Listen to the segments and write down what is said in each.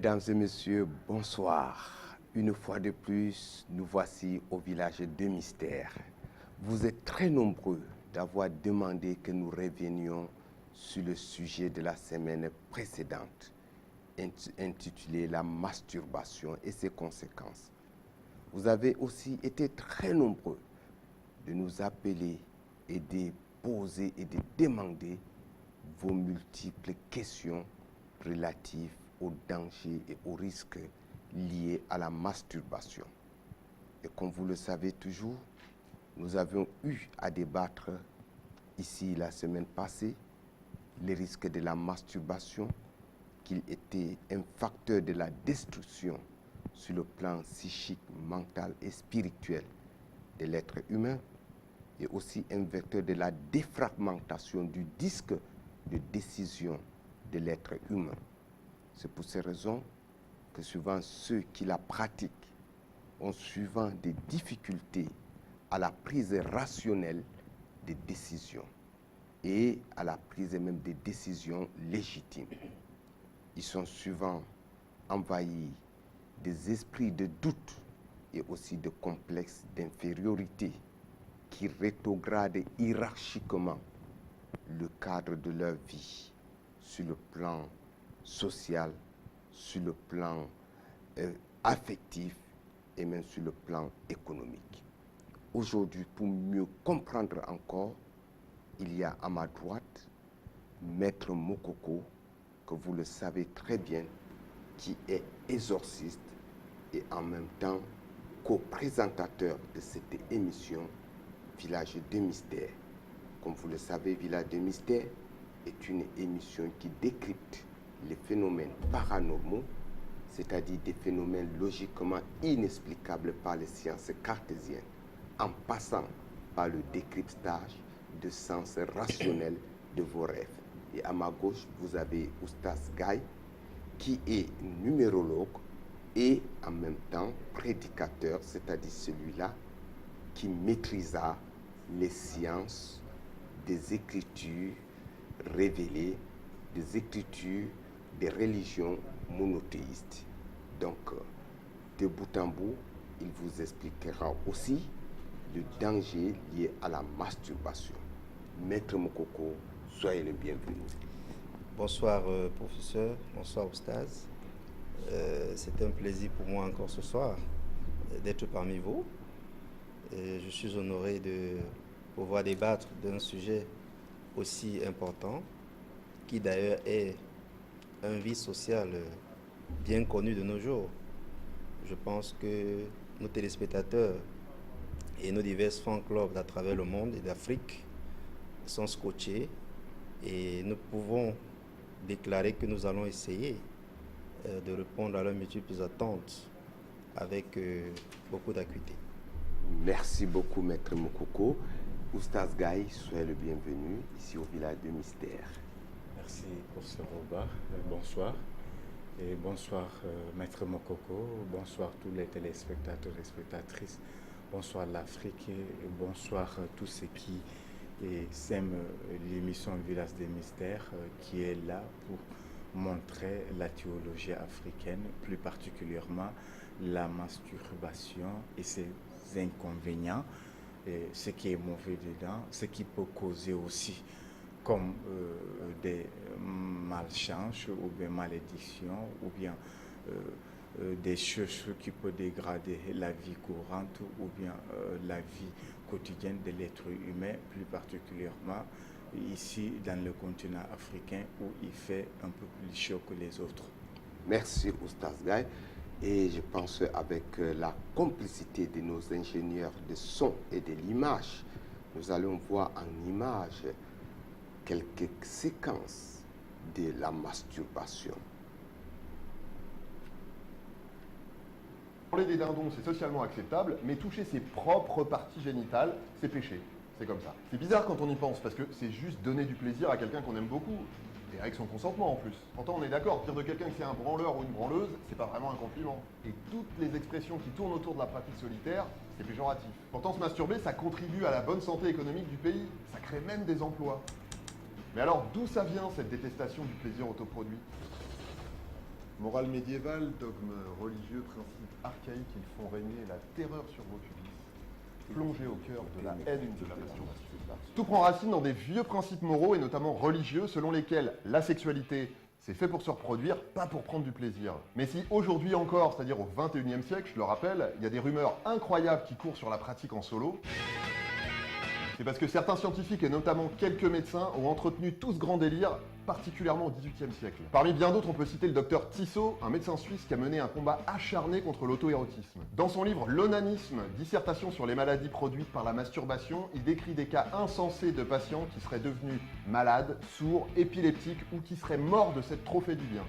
Mesdames et messieurs, bonsoir. Une fois de plus, nous voici au village de Mystère. Vous êtes très nombreux d'avoir demandé que nous revenions sur le sujet de la semaine précédente, intitulé La masturbation et ses conséquences. Vous avez aussi été très nombreux de nous appeler et de poser et de demander vos multiples questions relatives aux dangers et aux risques liés à la masturbation. Et comme vous le savez toujours, nous avions eu à débattre ici la semaine passée les risques de la masturbation, qu'il était un facteur de la destruction sur le plan psychique, mental et spirituel de l'être humain, et aussi un vecteur de la défragmentation du disque de décision de l'être humain. C'est pour ces raisons que souvent ceux qui la pratiquent ont souvent des difficultés à la prise rationnelle des décisions et à la prise même des décisions légitimes. Ils sont souvent envahis des esprits de doute et aussi de complexes d'infériorité qui rétrogradent hiérarchiquement le cadre de leur vie sur le plan social, sur le plan affectif et même sur le plan économique. Aujourd'hui, pour mieux comprendre encore, il y a à ma droite Maître Mokoko, que vous le savez très bien, qui est exorciste et en même temps co-présentateur de cette émission Village de Mystère. Comme vous le savez, Village de Mystère est une émission qui décrypte les phénomènes paranormaux, c'est-à-dire des phénomènes logiquement inexplicables par les sciences cartésiennes, en passant par le décryptage de sens rationnel de vos rêves. Et à ma gauche, vous avez Oustaz Gaye, qui est numérologue et en même temps prédicateur, c'est-à-dire celui-là qui maîtrisa les sciences des écritures révélées, des écritures des religions monothéistes. Donc, de bout en bout, il vous expliquera aussi le danger lié à la masturbation. Maître Mokoko, soyez le bienvenu. Bonsoir professeur, bonsoir Oustaz. C'est un plaisir pour moi encore ce soir d'être parmi vous. Je suis honoré de pouvoir débattre d'un sujet aussi important qui d'ailleurs est un vice social bien connu de nos jours. Je pense que nos téléspectateurs et nos divers fan-clubs à travers le monde et d'Afrique sont scotchés et nous pouvons déclarer que nous allons essayer de répondre à leurs multiples attentes avec beaucoup d'acuité. Merci beaucoup, Maître Mokoko. Oustaz Gaye, soyez le bienvenu ici au Village de Mystère. Merci, professeur Roba. Bonsoir. Et bonsoir, Maître Mokoko. Bonsoir tous les téléspectateurs et spectatrices. Bonsoir l'Afrique et bonsoir tous ceux qui s'aiment l'émission Village des Mystères qui est là pour montrer la théologie africaine, plus particulièrement la masturbation et ses inconvénients, et ce qui est mauvais dedans, ce qui peut causer aussi comme des malchances ou bien malédictions ou bien des choses qui peuvent dégrader la vie courante ou bien la vie quotidienne de l'être humain, plus particulièrement ici dans le continent africain où il fait un peu plus chaud que les autres. Merci Oustaz Gaye. Et je pense avec la complicité de nos ingénieurs de son et de l'image, nous allons voir en image quelques séquences de la masturbation. Manger des dindons, c'est socialement acceptable, mais toucher ses propres parties génitales, c'est péché. C'est comme ça. C'est bizarre quand on y pense, parce que c'est juste donner du plaisir à quelqu'un qu'on aime beaucoup. Et avec son consentement en plus. Pourtant on est d'accord, dire de quelqu'un que c'est un branleur ou une branleuse, c'est pas vraiment un compliment. Et toutes les expressions qui tournent autour de la pratique solitaire, c'est péjoratif. Pourtant se masturber, ça contribue à la bonne santé économique du pays. Ça crée même des emplois. Mais alors d'où ça vient cette détestation du plaisir autoproduit ? Morale médiévale, dogme religieux, principes archaïques, ils font régner la terreur sur vos culisses, plongés au cœur de la haine de la masturbation. Tout prend racine dans des vieux principes moraux et notamment religieux selon lesquels la sexualité, c'est fait pour se reproduire, pas pour prendre du plaisir. Mais si aujourd'hui encore, c'est-à-dire au 21e siècle, je le rappelle, il y a des rumeurs incroyables qui courent sur la pratique en solo, c'est parce que certains scientifiques et notamment quelques médecins ont entretenu tout ce grand délire, particulièrement au XVIIIe siècle. Parmi bien d'autres, on peut citer le docteur Tissot, un médecin suisse qui a mené un combat acharné contre l'auto-érotisme. Dans son livre L'onanisme, dissertation sur les maladies produites par la masturbation, il décrit des cas insensés de patients qui seraient devenus malades, sourds, épileptiques ou qui seraient morts de cette trop fait du bien.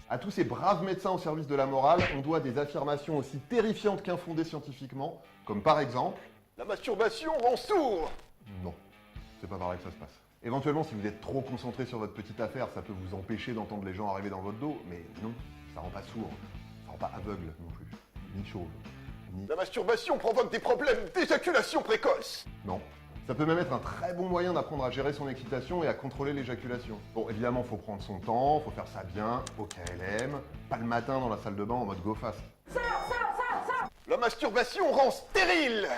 À tous ces braves médecins au service de la morale, on doit des affirmations aussi terrifiantes qu'infondées scientifiquement, comme par exemple « La masturbation rend sourd !» Non, c'est pas pareil que ça se passe. Éventuellement, si vous êtes trop concentré sur votre petite affaire, ça peut vous empêcher d'entendre les gens arriver dans votre dos, mais non, ça rend pas sourd, ça rend pas aveugle non plus, ni chauve, ni... La masturbation provoque des problèmes d'éjaculation précoce. Non. Ça peut même être un très bon moyen d'apprendre à gérer son excitation et à contrôler l'éjaculation. Bon, évidemment, faut prendre son temps, faut faire ça bien, au KLM, pas le matin dans la salle de bain en mode go fast. La masturbation rend stérile.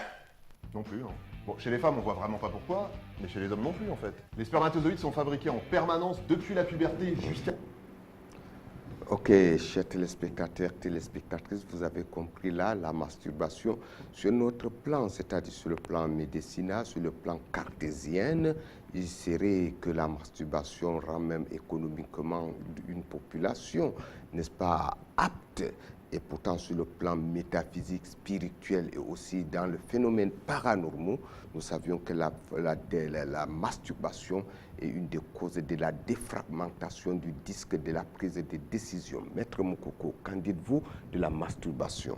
Non plus, hein. Bon, chez les femmes, on voit vraiment pas pourquoi, mais chez les hommes non plus, en fait. Les spermatozoïdes sont fabriqués en permanence depuis la puberté jusqu'à... Ok, chers téléspectateurs, téléspectatrices, vous avez compris là, la masturbation sur notre plan, c'est-à-dire sur le plan médicinal, sur le plan cartésien, il serait que la masturbation rend même économiquement une population, n'est-ce pas, apte. Et pourtant, sur le plan métaphysique, spirituel et aussi dans le phénomène paranormal, nous savions que la masturbation est une des causes de la défragmentation du disque de la prise de décision. Maître Mokoko, qu'en dites-vous de la masturbation?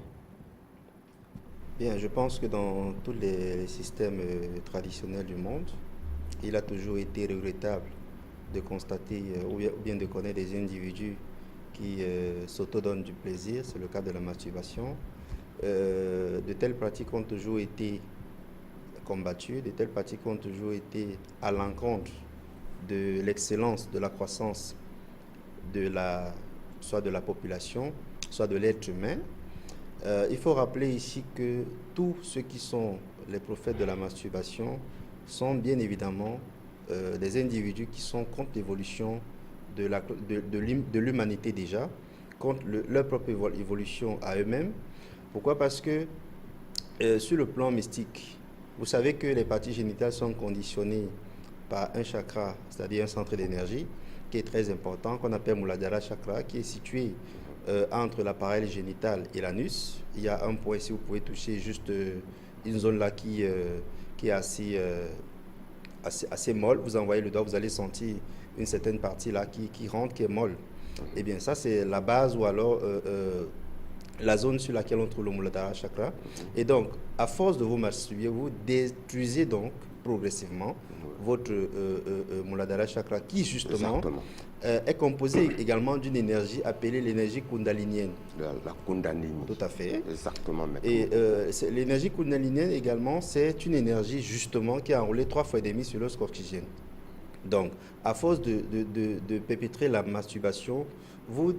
Bien, je pense que dans tous les systèmes traditionnels du monde, il a toujours été regrettable de constater ou bien de connaître des individus qui s'autodonnent du plaisir, c'est le cas de la masturbation. De telles pratiques ont toujours été combattues, de telles pratiques ont toujours été à l'encontre de l'excellence, de la croissance soit de la population, soit de l'être humain. Il faut rappeler ici que tous ceux qui sont les prophètes de la masturbation sont bien évidemment des individus qui sont contre l'évolution de l'humanité déjà, contre leur propre évolution à eux-mêmes. Pourquoi? Parce que sur le plan mystique, vous savez que les parties génitales sont conditionnées par un chakra, c'est-à-dire un centre d'énergie, qui est très important, qu'on appelle Muladhara Chakra, qui est situé entre l'appareil génital et l'anus. Il y a un point, si vous pouvez toucher juste une zone là qui est assez molle, vous envoyez le doigt, vous allez sentir une certaine partie là qui rentre, qui est molle. Eh bien, ça, c'est la base ou alors la zone sur laquelle on trouve le Muladhara Chakra. Et donc, à force de vous masturber, vous détruisez donc progressivement votre Muladhara Chakra qui, justement, est composé également d'une énergie appelée l'énergie kundalinienne. La kundalini. Tout à fait. Exactement. Et l'énergie kundalinienne également, c'est une énergie justement qui est enrôlée 3 fois et demi sur l'os oxygène. Donc, à force de perpétrer la masturbation, vous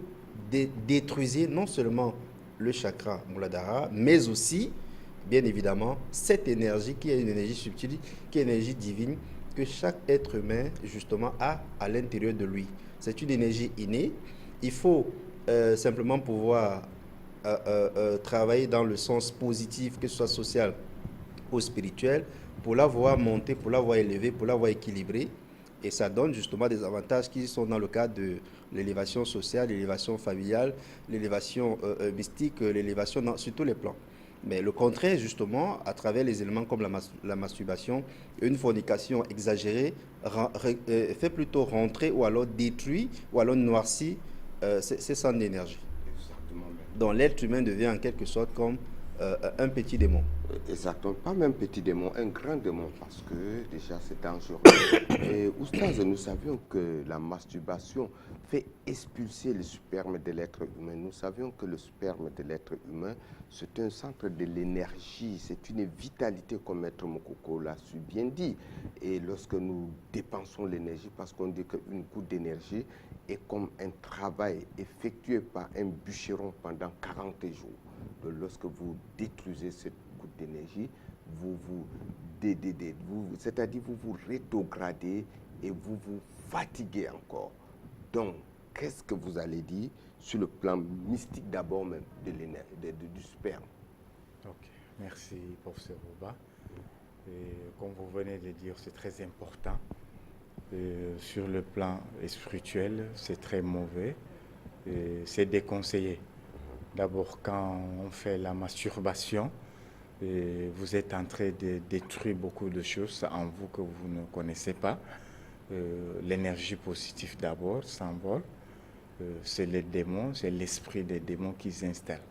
détruisez non seulement le chakra Muladhara, mais aussi, bien évidemment, cette énergie qui est une énergie subtile, qui est une énergie divine, que chaque être humain, justement, a à l'intérieur de lui. C'est une énergie innée. Il faut simplement pouvoir travailler dans le sens positif, que ce soit social ou spirituel, pour la voir monter, pour la voir élever, pour la voir équilibrer. Et ça donne justement des avantages qui sont dans le cadre de l'élévation sociale, l'élévation familiale, l'élévation mystique, l'élévation sur tous les plans. Mais le contraire, justement, à travers les éléments comme la masturbation, une fornication exagérée fait plutôt rentrer ou alors détruit ou alors noircit ces centres d'énergie. Donc l'être humain devient en quelque sorte comme un petit démon. Exactement, pas même petit démon, un grand démon, parce que déjà c'est dangereux. Et Oustaz, nous savions que la masturbation fait expulser le sperme de l'être humain. Nous savions que le sperme de l'être humain, c'est un centre de l'énergie, c'est une vitalité, comme Maître Mokoko l'a su bien dit. Et lorsque nous dépensons l'énergie, parce qu'on dit qu'une goutte d'énergie est comme un travail effectué par un bûcheron pendant 40 jours. Donc, lorsque vous détruisez cette goutte d'énergie, c'est-à-dire vous vous rétrogradez et vous vous fatiguez encore. Donc, qu'est-ce que vous allez dire sur le plan mystique d'abord même du sperme? Ok, merci professeur Roba. Et comme vous venez de dire, c'est très important. Sur le plan spirituel, c'est très mauvais. C'est déconseillé. D'abord, quand on fait la masturbation, vous êtes en train de détruire beaucoup de choses en vous que vous ne connaissez pas. L'énergie positive d'abord s'envole. C'est les démons, c'est l'esprit des démons qui s'installe.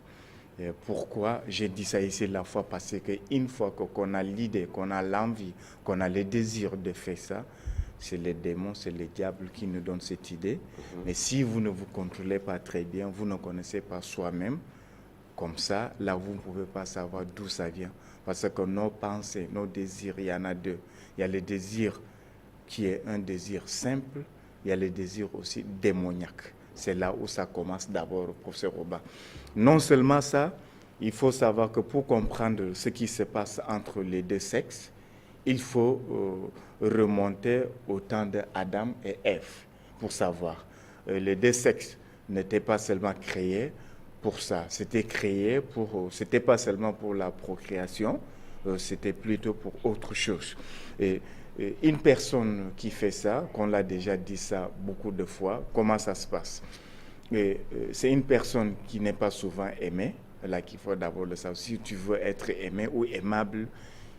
Pourquoi j'ai dit ça ici la fois passée, qu'une fois qu'on a l'idée, qu'on a l'envie, qu'on a le désir de faire ça, c'est les démons, c'est les diables qui nous donnent cette idée. Mais si vous ne vous contrôlez pas très bien, vous ne connaissez pas soi-même, comme ça, là vous ne pouvez pas savoir d'où ça vient. Parce que nos pensées, nos désirs, il y en a deux. Il y a le désir qui est un désir simple, il y a le désir aussi démoniaque. C'est là où ça commence d'abord, professeur Roba. Non seulement ça, il faut savoir que pour comprendre ce qui se passe entre les deux sexes, il faut remonter au temps d'Adam et Ève pour savoir. Les deux sexes n'étaient pas seulement créés pour ça, c'était créé c'était pas seulement pour la procréation, c'était plutôt pour autre chose. Et une personne qui fait ça, qu'on l'a déjà dit ça beaucoup de fois, comment ça se passe? C'est une personne qui n'est pas souvent aimée, là qu'il faut d'abord le savoir. Si tu veux être aimé ou aimable,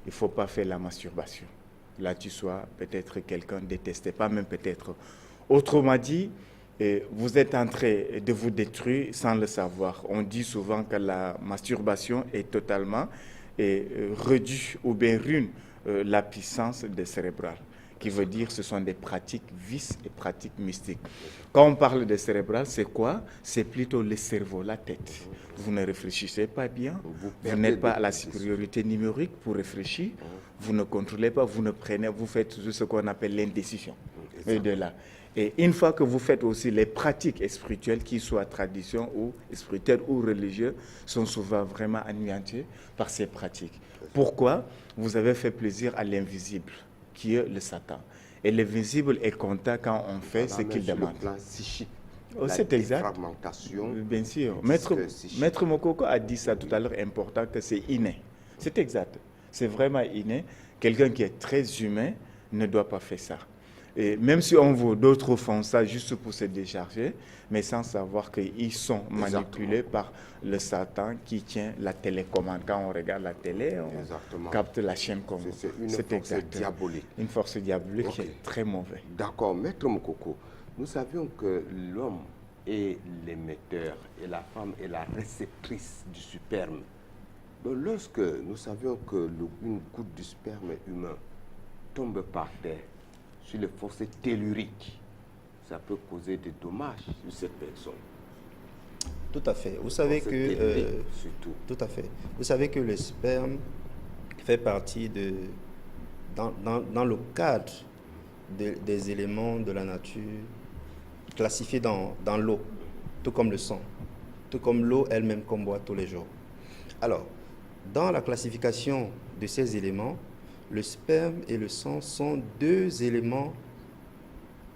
il ne faut pas faire la masturbation. Là, tu sois peut-être quelqu'un détesté, pas même peut-être. Autrement dit, vous êtes en train de vous détruire sans le savoir. On dit souvent que la masturbation est totalement réduite ou bien ruine la puissance des cérébrales, qui veut dire que ce sont des pratiques vices et pratiques mystiques. Quand on parle de cérébral, c'est quoi? C'est plutôt le cerveau, la tête. Vous ne réfléchissez pas bien, vous n'êtes pas à la supériorité numérique pour réfléchir, vous ne contrôlez pas, vous faites toujours ce qu'on appelle l'indécision. Et de là. Et une fois que vous faites aussi les pratiques spirituelles, qu'ils soient tradition ou spirituelles ou religieuses, sont souvent vraiment anéanties par ces pratiques. Pourquoi? Vous avez fait plaisir à l'invisible, qui est le Satan. Et l'invisible est content quand on fait ce qu'il demande. Le plan psychique, c'est exact. Fragmentation. Bien sûr. Maître Mokoko a dit ça tout à l'heure, important, que c'est inné. C'est exact. C'est vraiment inné. Quelqu'un qui est très humain ne doit pas faire ça. Et même si on voit d'autres font ça juste pour se décharger, mais sans savoir qu'ils sont manipulés par le Satan qui tient la télécommande. Quand on regarde la télé, on capte la chaîne comme c'est une force diabolique. Une force diabolique qui est très mauvaise. D'accord, Maître Mokoko, nous savions que l'homme est l'émetteur et la femme est la réceptrice du sperme. Donc lorsque nous savions que une goutte du sperme humain tombe par terre, sur les fossés telluriques, ça peut causer des dommages sur cette personne. Tout à fait. Vous savez que surtout. Tout à fait. Vous savez que le sperme fait partie dans le cadre des éléments de la nature classifiés dans l'eau, tout comme le sang, tout comme l'eau elle-même qu'on boit tous les jours. Alors, dans la classification de ces éléments, le sperme et le sang sont deux éléments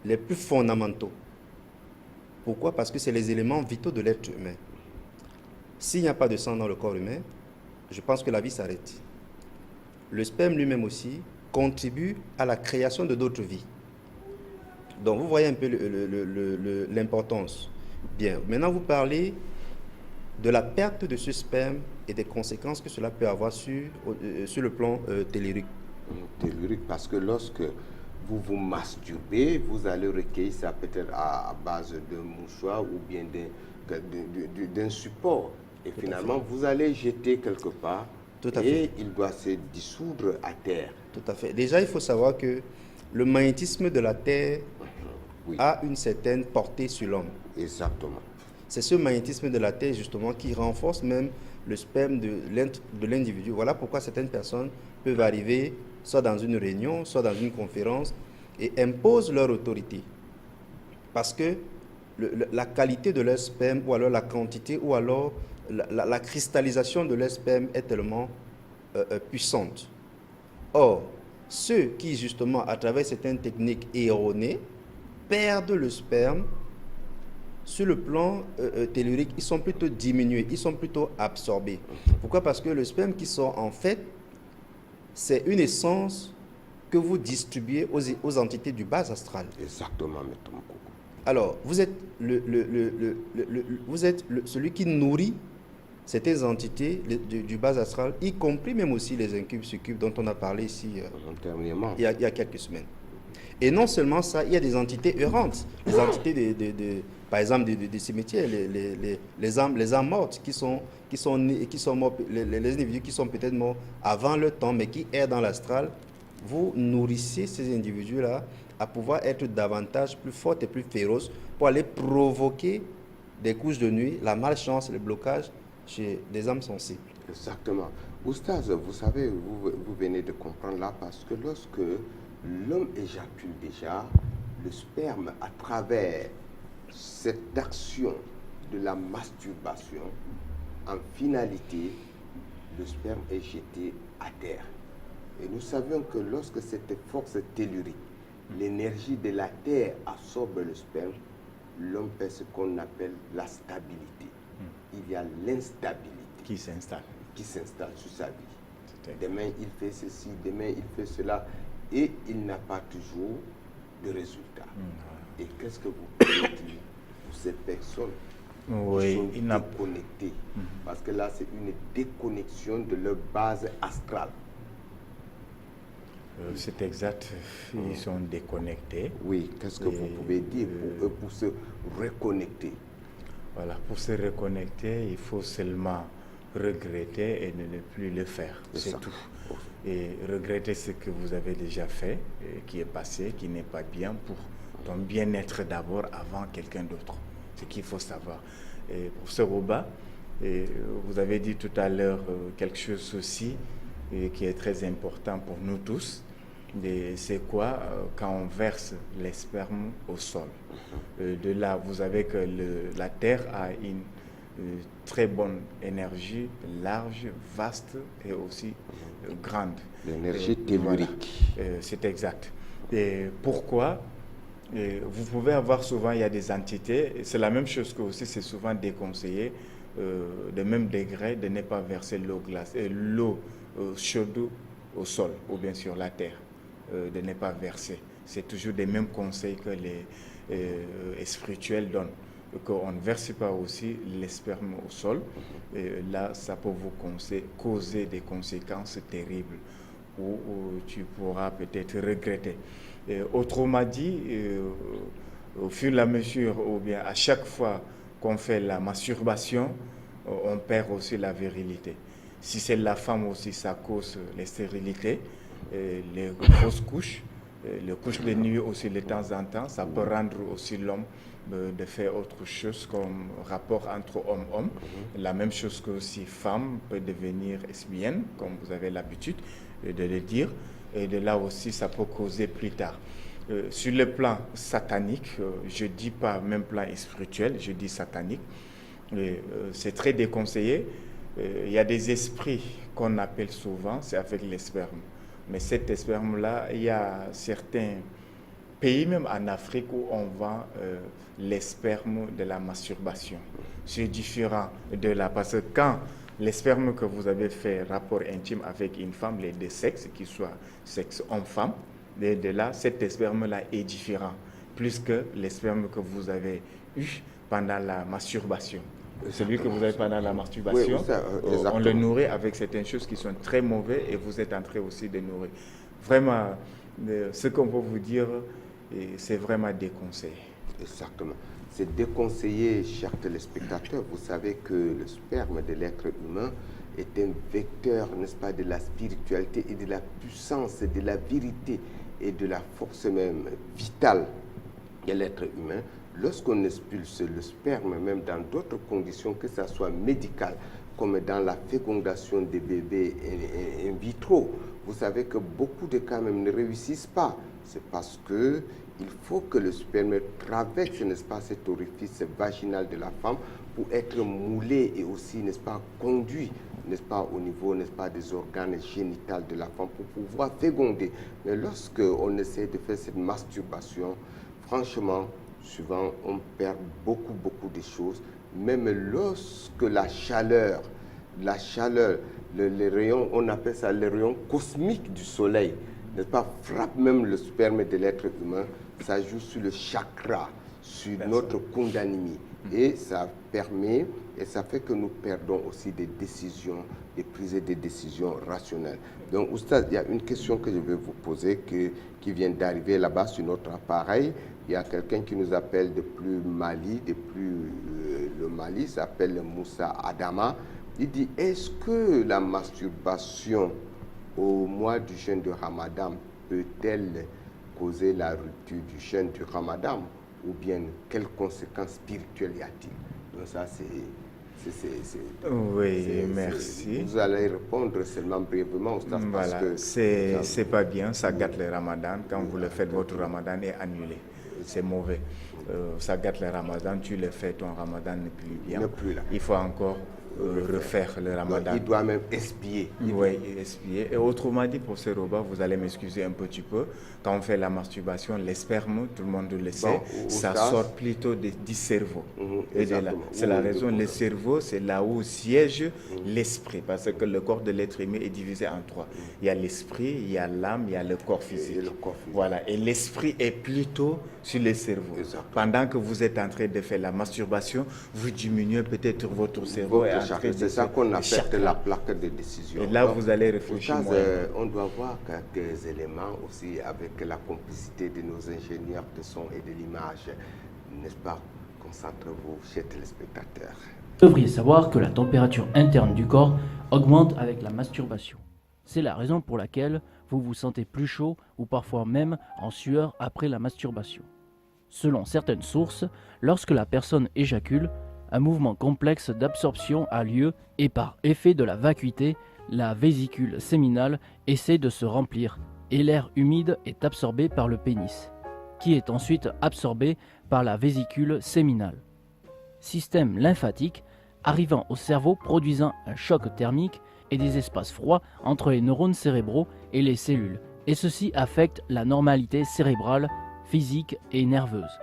les plus fondamentaux. Pourquoi? Parce que c'est les éléments vitaux de l'être humain. S'il n'y a pas de sang dans le corps humain, je pense que la vie s'arrête. Le sperme lui-même aussi contribue à la création de d'autres vies. Donc vous voyez un peu l'importance. Bien, maintenant vous parlez de la perte de ce sperme et des conséquences que cela peut avoir sur le plan tellurique. Tellurique, parce que lorsque vous vous masturbez, vous allez recueillir ça peut-être à base d'un mouchoir ou bien d'un support. Et tout finalement, vous allez jeter quelque part et il doit se dissoudre à terre. Tout à fait. Déjà, il faut savoir que le magnétisme de la Terre a une certaine portée sur l'homme. Exactement. C'est ce magnétisme de la Terre, justement, qui renforce même le sperme de l'individu. Voilà pourquoi certaines personnes peuvent arriver soit dans une réunion, soit dans une conférence, et imposent leur autorité. Parce que la qualité de leur sperme, ou alors la quantité, ou alors la cristallisation de leur sperme est tellement puissante. Or, ceux qui, justement, à travers certaines techniques erronées, perdent le sperme, sur le plan tellurique, ils sont plutôt diminués, ils sont plutôt absorbés. Pourquoi? Parce que le sperme qui sort, en fait, c'est une essence que vous distribuez aux entités du bas astral. Exactement, Maître Mokoko. Alors, vous êtes, celui qui nourrit certaines entités du bas astral, y compris même aussi les incubes, succubes dont on a parlé ici il y a quelques semaines. Et non seulement ça, il y a des entités errantes, les entités par exemple des cimetières, les âmes mortes qui sont mortes, les individus qui sont peut-être morts avant leur temps, mais qui errent dans l'astral. Vous nourrissez ces individus-là à pouvoir être davantage plus forts et plus féroces pour aller provoquer des couches de nuit, la malchance, le blocage chez des âmes sensibles. Exactement. Oustaz, vous savez, vous venez de comprendre là, parce que lorsque l'homme éjacule déjà, le sperme, à travers cette action de la masturbation, en finalité, le sperme est jeté à terre. Et nous savions que lorsque cette force tellurique, l'énergie de la terre absorbe le sperme, l'homme fait ce qu'on appelle la stabilité. Il y a l'instabilité Qui s'installe sur sa vie. Demain, il fait ceci, demain, il fait cela, et il n'a pas toujours de résultat. Et qu'est-ce que vous pouvez dire pour ces personnes qui sont déconnectées? Parce que là, c'est une déconnexion de leur base astrale. C'est exact, ils sont déconnectés. Oui, qu'est-ce que vous pouvez dire pour eux, pour se reconnecter? Voilà, pour se reconnecter, il faut seulement regretter et ne plus le faire. C'est tout. Et regretter ce que vous avez déjà fait, qui est passé, qui n'est pas bien, pour ton bien-être d'abord avant quelqu'un d'autre. C'est ce qu'il faut savoir. Et professeur Oba, vous avez dit tout à l'heure quelque chose aussi qui est très important pour nous tous. C'est quoi quand on verse les spermes au sol? De là, vous savez que la Terre a une très bonne énergie, large, vaste et aussi grande. L'énergie tellurique. Voilà, c'est exact. Et pourquoi? Vous pouvez avoir souvent, il y a des entités, c'est la même chose que aussi, c'est souvent déconseillé, de même degré, de ne pas verser l'eau chaude au sol ou bien sur la terre, de ne pas verser. C'est toujours les mêmes conseils que les spirituels donnent, qu'on ne verse pas aussi les spermes au sol. Et là, ça peut vous causer des conséquences terribles où tu pourras peut-être regretter. Autrement dit, au fur et à mesure, ou bien à chaque fois qu'on fait la masturbation, on perd aussi la virilité. Si c'est la femme aussi, ça cause les stérilités, les fausses couches, les couches de nuit aussi de temps en temps. Ça peut rendre aussi l'homme de faire autre chose comme rapport entre homme-homme. La même chose que aussi femme peut devenir lesbienne, comme vous avez l'habitude de le dire. Et de là aussi, ça peut causer plus tard. Sur le plan satanique, je ne dis pas même plan spirituel, je dis satanique, c'est très déconseillé. Il y a des esprits qu'on appelle souvent, c'est avec les spermes. Mais cet sperme-là, il y a certains pays, même en Afrique, où on vend les spermes de la masturbation. C'est différent de là, parce que quand les spermes que vous avez fait rapport intime avec une femme, les deux sexes, qu'ils soient sexe homme-femme, de là, cet sperme-là est différent, plus que les spermes que vous avez eu pendant la masturbation. Celui que vous avez pendant la masturbation, oui, on le nourrit avec certaines choses qui sont très mauvaises et vous êtes en train aussi de nourrir. Vraiment, ce qu'on peut vous dire, c'est vraiment déconseillé. Exactement. C'est déconseillé, chers téléspectateurs. Vous savez que le sperme de l'être humain est un vecteur, n'est-ce pas, de la spiritualité et de la puissance, de la vérité et de la force même vitale de l'être humain. Lorsqu'on expulse le sperme, même dans d'autres conditions, que ce soit médicales, comme dans la fécondation des bébés in vitro, vous savez que beaucoup de cas même ne réussissent pas. C'est parce qu'il Il faut que le sperme traverse, n'est-ce pas, cet orifice vaginal de la femme pour être moulé et aussi, n'est-ce pas, conduit, n'est-ce pas, au niveau, n'est-ce pas, des organes génitaux de la femme pour pouvoir féconder. Mais lorsque on essaie de faire cette masturbation, franchement, souvent, on perd beaucoup de choses. Même lorsque la chaleur, les rayons, on appelle ça les rayons cosmiques du soleil, n'est-ce pas, frappe même le sperme de l'être humain, ça joue sur le chakra, sur notre kundalini. Et ça permet, et ça fait que nous perdons aussi des décisions, des prises de décisions rationnelles. Donc, Oustaz, il y a une question que je vais vous poser qui vient d'arriver là-bas sur notre appareil. Il y a quelqu'un qui nous appelle depuis Mali, le Mali, s'appelle Moussa Adama. Il dit, est-ce que la masturbation au mois du jeûne de Ramadan peut-elle causer la rupture du jeûne du Ramadan? Ou bien, quelles conséquences spirituelles y a-t-il? Donc ça, oui, merci. Vous allez répondre seulement brièvement, Oustaz, voilà, parce que c'est pas bien, ça gâte le Ramadan. Quand vous le faites, votre Ramadan est annulé. C'est mauvais. Ça gâte le Ramadan, tu le fais, ton Ramadan n'est plus bien. Il faut encore refaire le Ramadan. Donc, il doit même expier. Oui, expier. Et autrement dit, professeur Roba, vous allez m'excuser un petit peu. Quand on fait la masturbation, les spermes, tout le monde le sait, ça sort plutôt du cerveau. C'est la raison, le cerveau, c'est là où siège l'esprit, parce que le corps de l'être humain est divisé en trois. Il y a l'esprit, il y a l'âme, il y a le corps physique. Voilà, et l'esprit est plutôt sur le cerveau. Pendant que vous êtes en train de faire la masturbation, vous diminuez peut-être votre cerveau. C'est ça qu'on appelle la plaque de décision. Et là, vous allez réfléchir. On doit voir quelques éléments aussi avec la complicité de nos ingénieurs de son et de l'image. N'est-ce pas? Concentrez-vous, chers téléspectateurs. Vous devriez savoir que la température interne du corps augmente avec la masturbation. C'est la raison pour laquelle vous vous sentez plus chaud ou parfois même en sueur après la masturbation. Selon certaines sources, lorsque la personne éjacule, un mouvement complexe d'absorption a lieu et par effet de la vacuité, la vésicule séminale essaie de se remplir et l'air humide est absorbé par le pénis, qui est ensuite absorbé par la vésicule séminale. Système lymphatique arrivant au cerveau produisant un choc thermique et des espaces froids entre les neurones cérébraux et les cellules, et ceci affecte la normalité cérébrale, physique et nerveuse.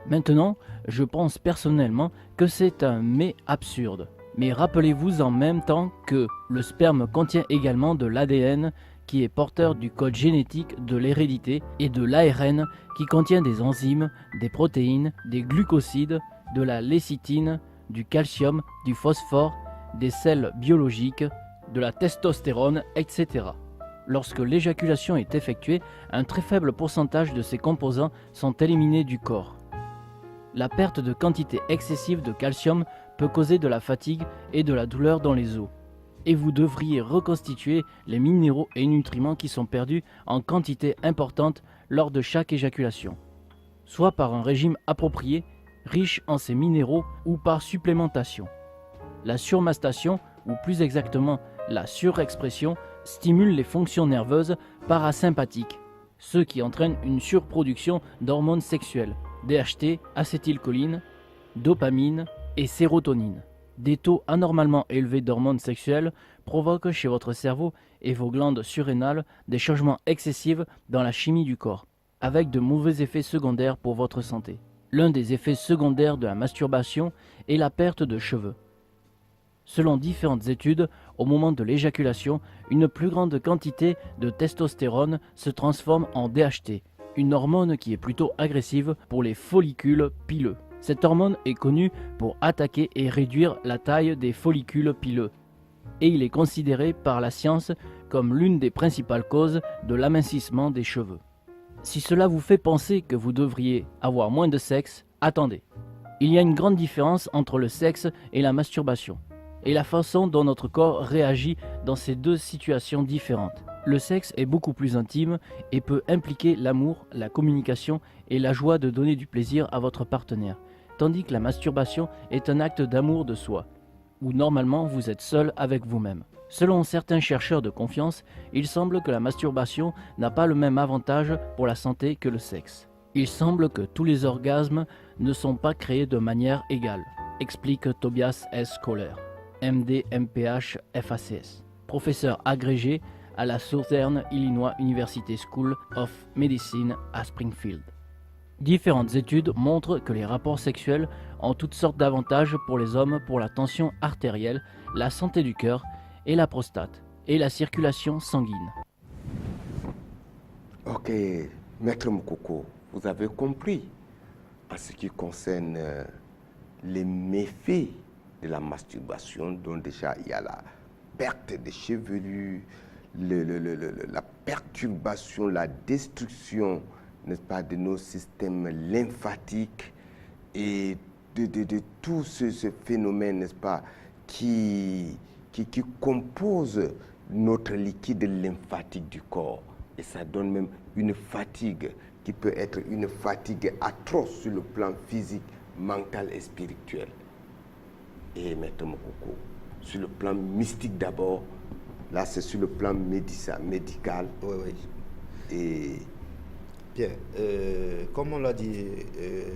Maintenant, je pense personnellement que c'est un mais absurde. Mais rappelez-vous en même temps que le sperme contient également de l'ADN qui est porteur du code génétique de l'hérédité et de l'ARN qui contient des enzymes, des protéines, des glucosides, de la lécithine, du calcium, du phosphore, des sels biologiques, de la testostérone, etc. Lorsque l'éjaculation est effectuée, un très faible pourcentage de ces composants sont éliminés du corps. La perte de quantité excessive de calcium peut causer de la fatigue et de la douleur dans les os. Et vous devriez reconstituer les minéraux et nutriments qui sont perdus en quantité importante lors de chaque éjaculation, soit par un régime approprié, riche en ces minéraux ou par supplémentation. La surmastation, ou plus exactement la surexpression, stimule les fonctions nerveuses parasympathiques, ce qui entraîne une surproduction d'hormones sexuelles, DHT, acétylcholine, dopamine et sérotonine. Des taux anormalement élevés d'hormones sexuelles provoquent chez votre cerveau et vos glandes surrénales des changements excessifs dans la chimie du corps, avec de mauvais effets secondaires pour votre santé. L'un des effets secondaires de la masturbation est la perte de cheveux. Selon différentes études, au moment de l'éjaculation, une plus grande quantité de testostérone se transforme en DHT, une hormone qui est plutôt agressive pour les follicules pileux. Cette hormone est connue pour attaquer et réduire la taille des follicules pileux, et il est considéré par la science comme l'une des principales causes de l'amincissement des cheveux. Si cela vous fait penser que vous devriez avoir moins de sexe, attendez. Il y a une grande différence entre le sexe et la masturbation, et la façon dont notre corps réagit dans ces deux situations différentes. Le sexe est beaucoup plus intime et peut impliquer l'amour, la communication et la joie de donner du plaisir à votre partenaire, tandis que la masturbation est un acte d'amour de soi, où normalement vous êtes seul avec vous-même. Selon certains chercheurs de confiance, il semble que la masturbation n'a pas le même avantage pour la santé que le sexe. Il semble que tous les orgasmes ne sont pas créés de manière égale, explique Tobias S. Kohler, MD, MPH, FACS, professeur agrégé à la Southern Illinois University School of Medicine à Springfield. Différentes études montrent que les rapports sexuels ont toutes sortes d'avantages pour les hommes pour la tension artérielle, la santé du cœur et la prostate, et la circulation sanguine. Ok, Maître Mokoko, vous avez compris en ce qui concerne les méfaits de la masturbation, dont déjà il y a la perte des chevelus, la perturbation, la destruction, n'est-ce pas, de nos systèmes lymphatiques et de tout ce phénomène, n'est-ce pas, qui compose notre liquide lymphatique du corps. Et ça donne même une fatigue qui peut être une fatigue atroce sur le plan physique, mental et spirituel. Et Maître Mokoko, sur le plan mystique d'abord, là c'est sur le plan médical. Oui, oui. Et bien, comme on l'a dit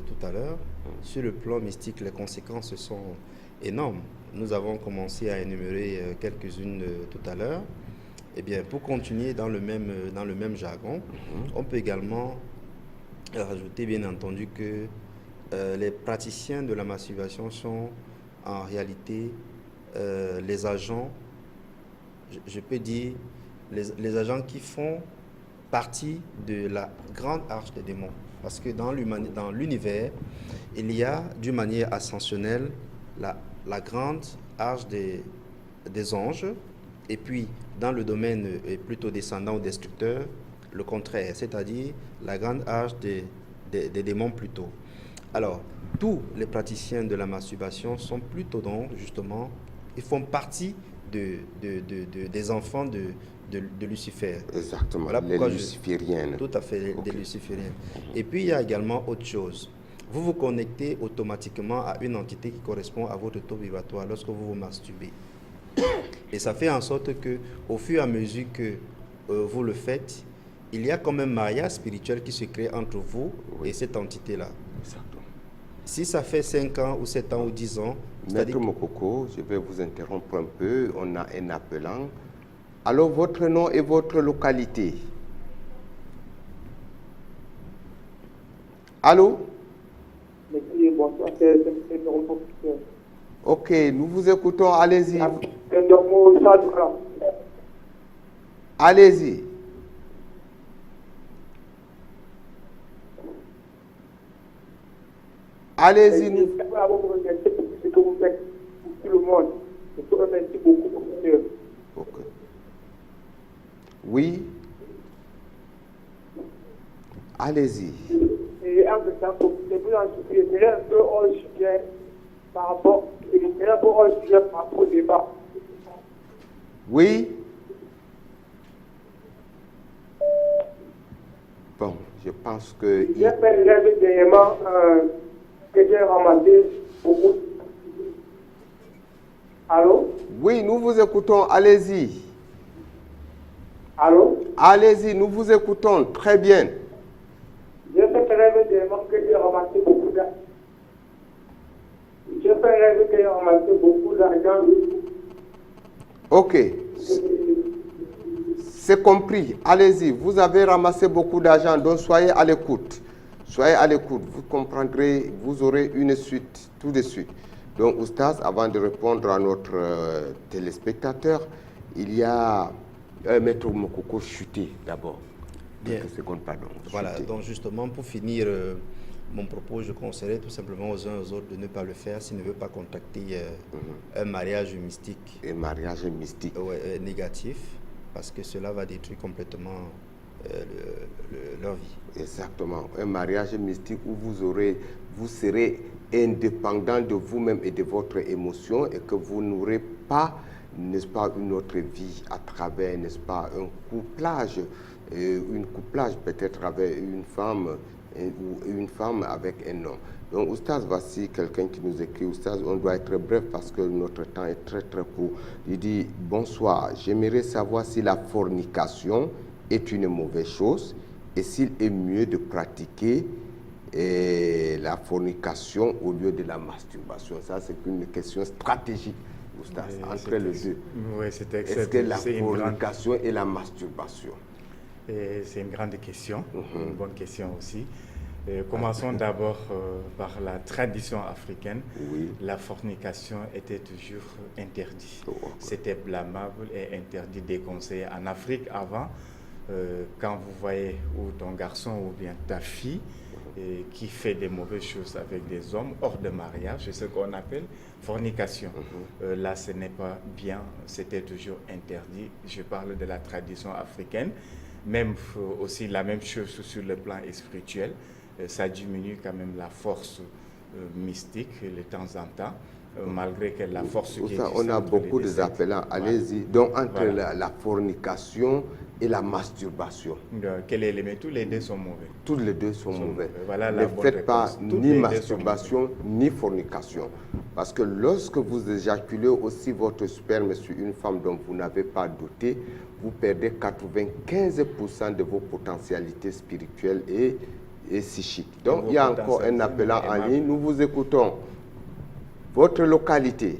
tout à l'heure, sur le plan mystique, les conséquences sont énormes. Nous avons commencé à énumérer quelques-unes tout à l'heure. Eh bien, pour continuer dans le même jargon, on peut également rajouter, bien entendu, que les praticiens de la masturbation sont en réalité les agents, je peux dire, les agents qui font partie de la grande arche des démons. Parce que dans l'univers, il y a d'une manière ascensionnelle la grande arche des anges, et puis dans le domaine plutôt descendant ou destructeur, le contraire, c'est-à-dire la grande arche des démons plutôt. Alors, tous les praticiens de la masturbation sont plutôt donc, justement, ils font partie des enfants de Lucifer. Exactement, voilà les lucifériens. Tout à fait, des lucifériens. Et puis, il y a également autre chose. Vous vous connectez automatiquement à une entité qui correspond à votre taux vibratoire lorsque vous vous masturbez. Et ça fait en sorte que, au fur et à mesure que vous le faites, il y a comme un mariage spirituel qui se crée entre vous et cette entité-là. Exactement. Si ça fait 5 ans ou 7 ans ou 10 ans... Maître Mokoko, je vais vous interrompre un peu. On a un appelant. Alors, votre nom et votre localité? Allô? Merci, bonsoir, c'est le professeur. Ok, nous vous écoutons. Allez-y. Allez-y. Allez-y. Nous... Ce que vous faites pour tout le monde. Je vous remercie beaucoup, professeur. Ok. Oui. Allez-y. Et en fait, vous en souvenez un peu hors sujet par rapport au débat. Oui. Bon, je pense que... J'ai fait rêver dernièrement que j'ai ramassé beaucoup. Allô? Oui, nous vous écoutons. Allez-y. Allô? Allez-y, nous vous écoutons. Très bien. J'ai fait rêver dernièrement que j'ai ramassé beaucoup d'argent. J'ai fait rêver que j'ai ramassé beaucoup d'argent. Ok. C'est compris. Allez-y. Vous avez ramassé beaucoup d'argent, donc soyez à l'écoute. Soyez à l'écoute. Vous comprendrez, vous aurez une suite tout de suite. Donc, Oustaz, avant de répondre à notre téléspectateur, il y a Maître Mokoko chuté d'abord. Bien. Quelques secondes, pardon. Voilà, Chuté. donc justement, pour finir mon propos, je conseillerais tout simplement aux uns et aux autres de ne pas le faire s'ils ne veulent pas contacter un mariage mystique. Un mariage mystique. Négatif, parce que cela va détruire complètement leur vie. Exactement. Un mariage mystique où vous serez indépendant de vous-même et de votre émotion et que vous n'aurez pas, n'est-ce pas, une autre vie à travers, n'est-ce pas, un couplage, peut-être avec une femme ou une femme avec un homme. Donc, Oustaz, voici quelqu'un qui nous écrit. Oustaz, on doit être bref parce que notre temps est très très court. Il dit, bonsoir, j'aimerais savoir si la fornication est une mauvaise chose et s'il est mieux de pratiquer et la fornication au lieu de la masturbation. Ça, c'est une question stratégique, Oustaz, entre les deux. Oui, c'est Est-ce que la fornication et la masturbation? C'est une grande question, une bonne question aussi. Commençons d'abord par la tradition africaine. Oui. La fornication était toujours interdite. Oh, okay. C'était blâmable et interdit, déconseillé. En Afrique, avant, quand vous voyez ou ton garçon ou bien ta fille qui fait des mauvaises choses avec des hommes hors de mariage, c'est ce qu'on appelle fornication. Là, ce n'est pas bien, c'était toujours interdit. Je parle de la tradition africaine. Même aussi la même chose sur le plan spirituel. Ça diminue quand même la force mystique de temps en temps, malgré que la force qui existe. On a beaucoup d'appelants. Allez-y. Donc, entre la fornication et la masturbation. Quel élément? Tous les deux sont mauvais. Tous les deux sont mauvais. Voilà ne faites pas ni masturbation ni fornication. Parce que lorsque vous éjaculez aussi votre sperme sur une femme dont vous n'avez pas doté, vous perdez 95% de vos potentialités spirituelles et psychiques. Donc, il y a encore un appelant en ligne. Nous vous écoutons. Votre localité.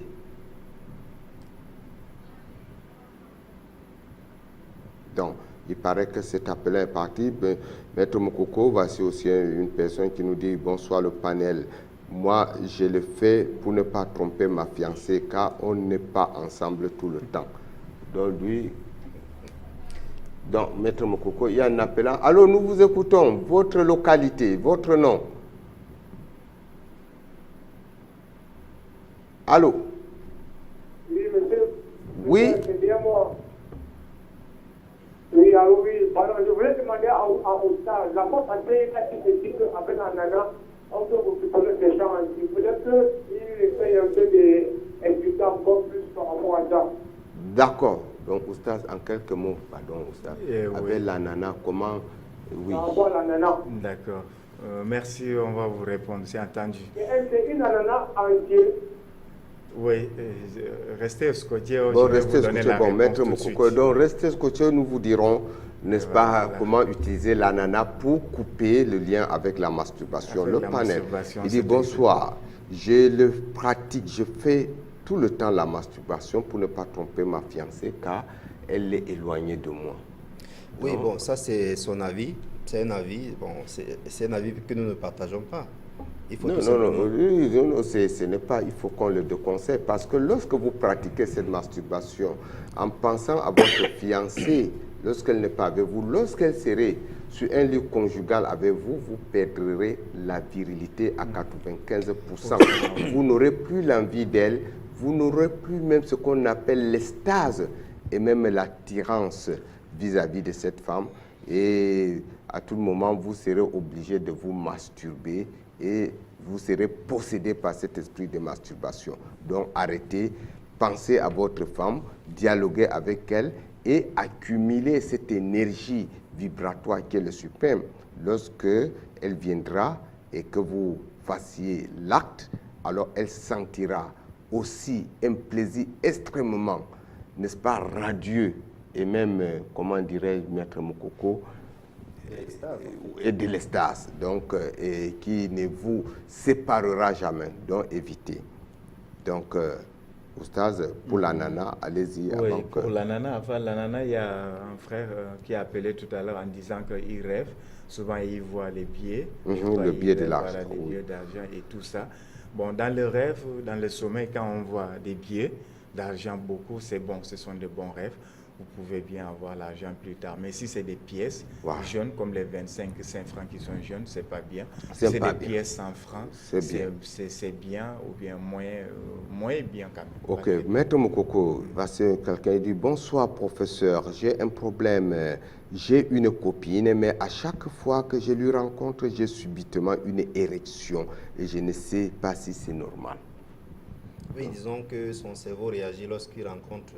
Donc, il paraît que cet appelant est parti. Maître Mokoko, voici aussi une personne qui nous dit « Bonsoir le panel. Moi, je le fais pour ne pas tromper ma fiancée car on n'est pas ensemble tout le temps. » Donc, lui... Donc, Maître Mokoko, il y a un appelant. Allô, nous vous écoutons. Votre localité, votre nom. Allô? Oui, monsieur. Oui? C'est bien moi. Oui, allô, oui. Pardon, je voulais demander à Oustaz, la porte à fait qui dit qu'après la nana, on peut vous proposer des gens ainsi. Peut-être qu'il essaye un peu d'expliquer encore plus par rapport à ça. D'accord. Donc, Oustaz, en quelques mots, pardon, Oustaz, avec la nana, comment... Oui. Par rapport à la nana. D'accord. Merci, on va vous répondre, c'est entendu. C'est une nana entière. Oui, restez scotché. Bon, restez scotché, bon, Maître Mokoko. Donc, restez scotché, nous vous dirons, n'est-ce pas, comment utiliser l'ananas pour couper le lien avec la masturbation. Le panel, il dit bonsoir, je le pratique, je fais tout le temps la masturbation pour ne pas tromper ma fiancée car elle est éloignée de moi. Oui, bon, ça c'est son avis. C'est un avis, bon, c'est un avis que nous ne partageons pas. Il faut non, ce n'est pas, il faut qu'on le déconseille parce que lorsque vous pratiquez cette masturbation en pensant à votre fiancée, lorsqu'elle n'est pas avec vous, lorsqu'elle serait sur un lit conjugal avec vous, vous perdrez la virilité à 95%. Vous n'aurez plus l'envie d'elle, vous n'aurez plus même ce qu'on appelle l'extase et même l'attirance vis-à-vis de cette femme. Et à tout moment, vous serez obligé de vous masturber et vous serez possédé par cet esprit de masturbation. Donc arrêtez, pensez à votre femme, dialoguez avec elle et accumulez cette énergie vibratoire qui est le suprême. Lorsque elle viendra et que vous fassiez l'acte, alors elle sentira aussi un plaisir extrêmement, n'est-ce pas, radieux et même, comment dirais-je, Maître Mokoko, et de l'extase, donc, et qui ne vous séparera jamais, donc évitez. Donc, Oustaz, pour la nana, allez-y. Oui, pour la nana, avant la nana, il y a un frère qui a appelé tout à l'heure en disant qu'il rêve. Souvent, il voit les billets. Le billet de l'argent. Voilà, les billets d'argent et tout ça. Bon, dans le rêve, dans le sommeil, quand on voit des billets d'argent beaucoup, c'est bon, ce sont de bons rêves. Vous pouvez bien avoir l'argent plus tard. Mais si c'est des pièces jaunes, comme les 25 francs qui sont jaunes, c'est pas bien. Si c'est des pièces 100 francs, c'est bien ou bien moins bien quand même. Ok, Maître Mokoko, quelqu'un dit « Bonsoir professeur, j'ai un problème. J'ai une copine, mais à chaque fois que je lui rencontre, j'ai subitement une érection et je ne sais pas si c'est normal. » Oui, disons que son cerveau réagit lorsqu'il rencontre